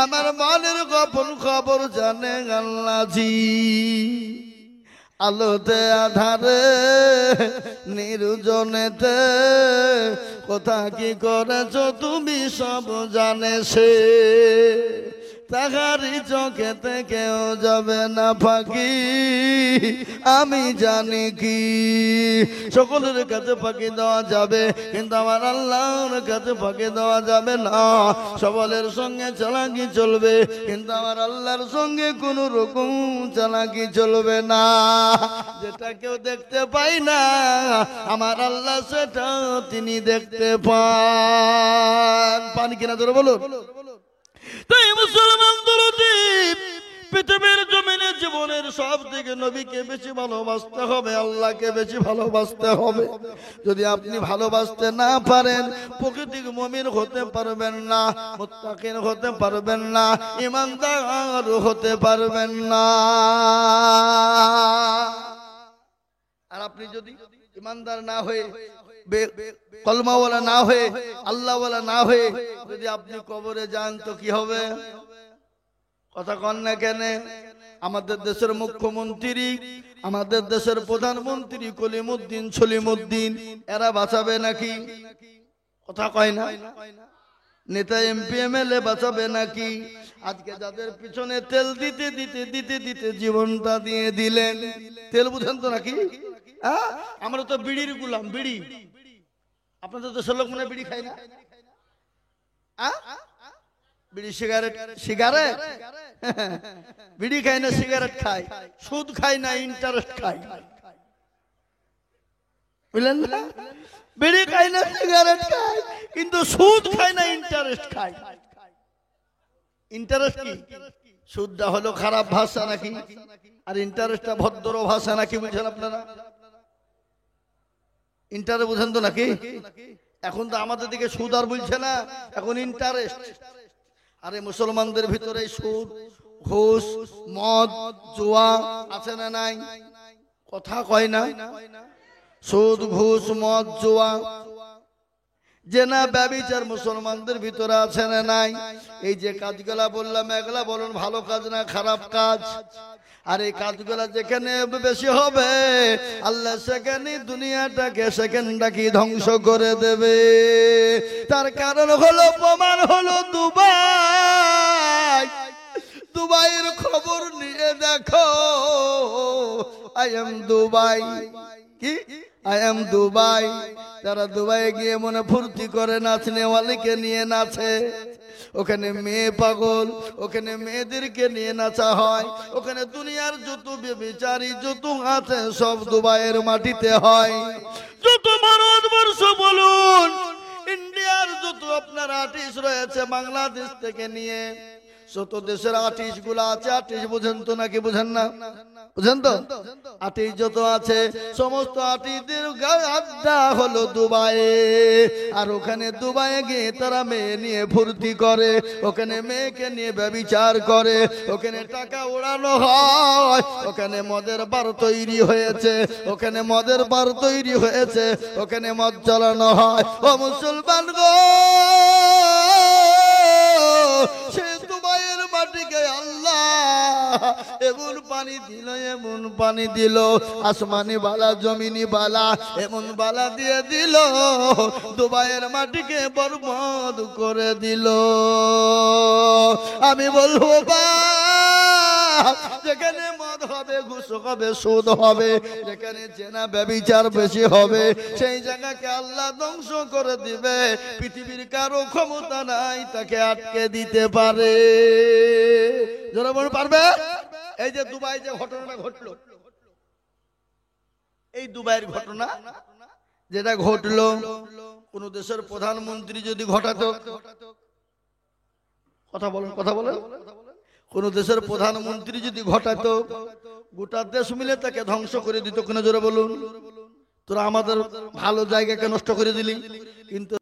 আমার মনের গোপন খবর জানে আল্লাহজি। আলোতে আধারে নির্জনেতে কোথা কি করেছো তুমি সব জানে সে। তাহারি চোখেতে কেউ যাবে না ফাঁকি, আমি জানি কি সকলের কাছে ফাঁকি দেওয়া যাবে, কিন্তু আমার আল্লাহর কাছে ফাঁকি দেওয়া যাবে না। সকলের সঙ্গে চালাকি চলবে, কিন্তু আমার আল্লাহর সঙ্গে কোনো রকম চালাকি চলবে না। যেটা কেউ দেখতে পাই না আমার আল্লাহ সেটা তিনি দেখতে পান। পান কিনা ধরে বলুন। তাই মুসলমান দরদি, পৃথিবীর জমিনে জীবনের সব থেকে নবীকে বেশি ভালোবাসতে হবে, আল্লাহকে বেশি ভালোবাসতে হবে। যদি আপনি ভালোবাসতে না পারেন, প্রকৃতিক মুমিন হতে পারবেন না, মুত্তাকিন হতে পারবেন না, ঈমানদার হতে পারবেন না। আর আপনি যদি ঈমানদার না হয়ে, কলমাওয়ালা না হয়ে, আল্লাহওয়ালা না হয়ে যদি আপনি কবরে যান তো কি হবে? কথা কন না কেন? আমাদের দেশের মুখ্যমন্ত্রী, আমাদের দেশের প্রধানমন্ত্রী কলিমুদ্দিন, সলিমুদ্দিন, এরা বাঁচাবে নাকি? কথা কয় না? নেতা এমপি এমএলএ বাঁচাবে নাকি? আজকে যাদের পিছনে তেল দিতে দিতে দিতে দিতে জীবনটা দিয়ে দিলেন, তেল বুঝেন তো নাকি? আমরা তো বিড়ির গুলাম, বিড়ি। আপনাদের দেশের লোক মনে বিড়ি খায় না? বিড়ি সিগারেট, সিগারেট বিড়ি খায় না, সিগারেট খায়, সুদ খায় না, ইন্টারেস্ট খায়। বুঝলেন না? বিড়ি খায় না, সিগারেট খায়, কিন্তু সুদ খায় না, ইন্টারেস্ট খায়। ইন্টারেস্ট কি? সুদটা হলো খারাপ ভাষা নাকি, আর ইন্টারেস্টটা ভদ্র ভাষা নাকি? বুঝছেন আপনারা? ইন্টারেস্ট বুঝেন তো নাকি? এখন তো আমাদের দিকে সুদ আর বলছে না, এখন ইন্টারেস্ট। আরে মুসলমানদের ভিতরে সুদ, ঘুষ, মদ, জুয়া আছে না নাই? কথা কয় না? সুদ, ঘুষ, মদ, জুয়া, জেনা, ব্যভিচার মুসলমানদের ভিতরে আছে না নাই? এই যে কাজগুলা বললাম, এগুলা বলুন ভালো কাজ না খারাপ কাজ? আর এই কাজগুলা যেখানে বেশি হবে আল্লাহ সেখানে দুনিয়াটাকে সেখানটাকে ধ্বংস করে দেবে। তার কারণ হলো, প্রমাণ হলো দুবাই। দুবাইয়ের খবর নিয়ে দেখো। I am Dubai. কি? I am Dubai. যারা দুবাই গিয়ে মনে ফুর্তি করে, নাচনেওয়ালিকে নিয়ে নাচে, ওখানে মেয়ে পাগল, ওখানে মেয়েদেরকে নিয়ে নাচা হয়, ওখানে দুনিয়ার যত বেবিচারি যত আছে সব দুবাইয়ের মাটিতে হয়। যত ভারতবর্ষ বলুন, ইন্ডিয়ার যত আপনার আর্টিস্ট রয়েছে বাংলাদেশ থেকে নিয়ে, যত দেশের আর্টিস্ট গুলা আছে, আর্টিস্ট বুঝেন তো নাকি বুঝেন না? বুঝেন তো? আর্টিস্ট যত আছে সমস্ত আর্টিস্টদের আড্ডা হলো দুবাইয়ে। আর ওখানে দুবাইয়ে গিয়ে তারা মেয়ে নিয়ে ফুর্তি করে, ওখানে মেয়েকে নিয়ে ব্যভিচার করে, ওখানে টাকা উড়ানো হয়, ওখানে মদের বার তৈরি হয়েছে, ওখানে মদের বার তৈরি হয়েছে, ওখানে মদ চালানো হয়। ও মুসলমান গো, সে দুবাইয়ের মাটিকে আল্লাহ এমন পানি দিল, এমন পানি দিল, আসমানি বালা জমিনি বালা এমন বালা দিয়ে দিল, দুবাইয়ের মাটিকে বরবাদ করে দিল। আমি বলবো বা যেখানে মদ হবে, ঘুষ হবে, সুদ হবে, যেখানে জেনা ব্যভিচার বেশি হবে, সেই জায়গাকে আল্লাহ ধ্বংস করে দিবে। পৃথিবীর কারো ক্ষমতা নাই তাকে আটকে দিতে পারে। যারা বলতে পারবে? এই যে দুবাই যে ঘটনাটা ঘটলো, এই দুবাইয়ের ঘটনা যেটা ঘটলো, কোন দেশের প্রধানমন্ত্রী যদি ঘটাতো, কথা বলেন, কথা বলেন, কোন দেশের প্রধানমন্ত্রী যদি ঘটাতো, গোটা দেশ মিলে তাকে ধ্বংস করে দিত। কোন জোরে বলুন, তোরা আমাদের ভালো জায়গাকে নষ্ট করে দিলি। কিন্তু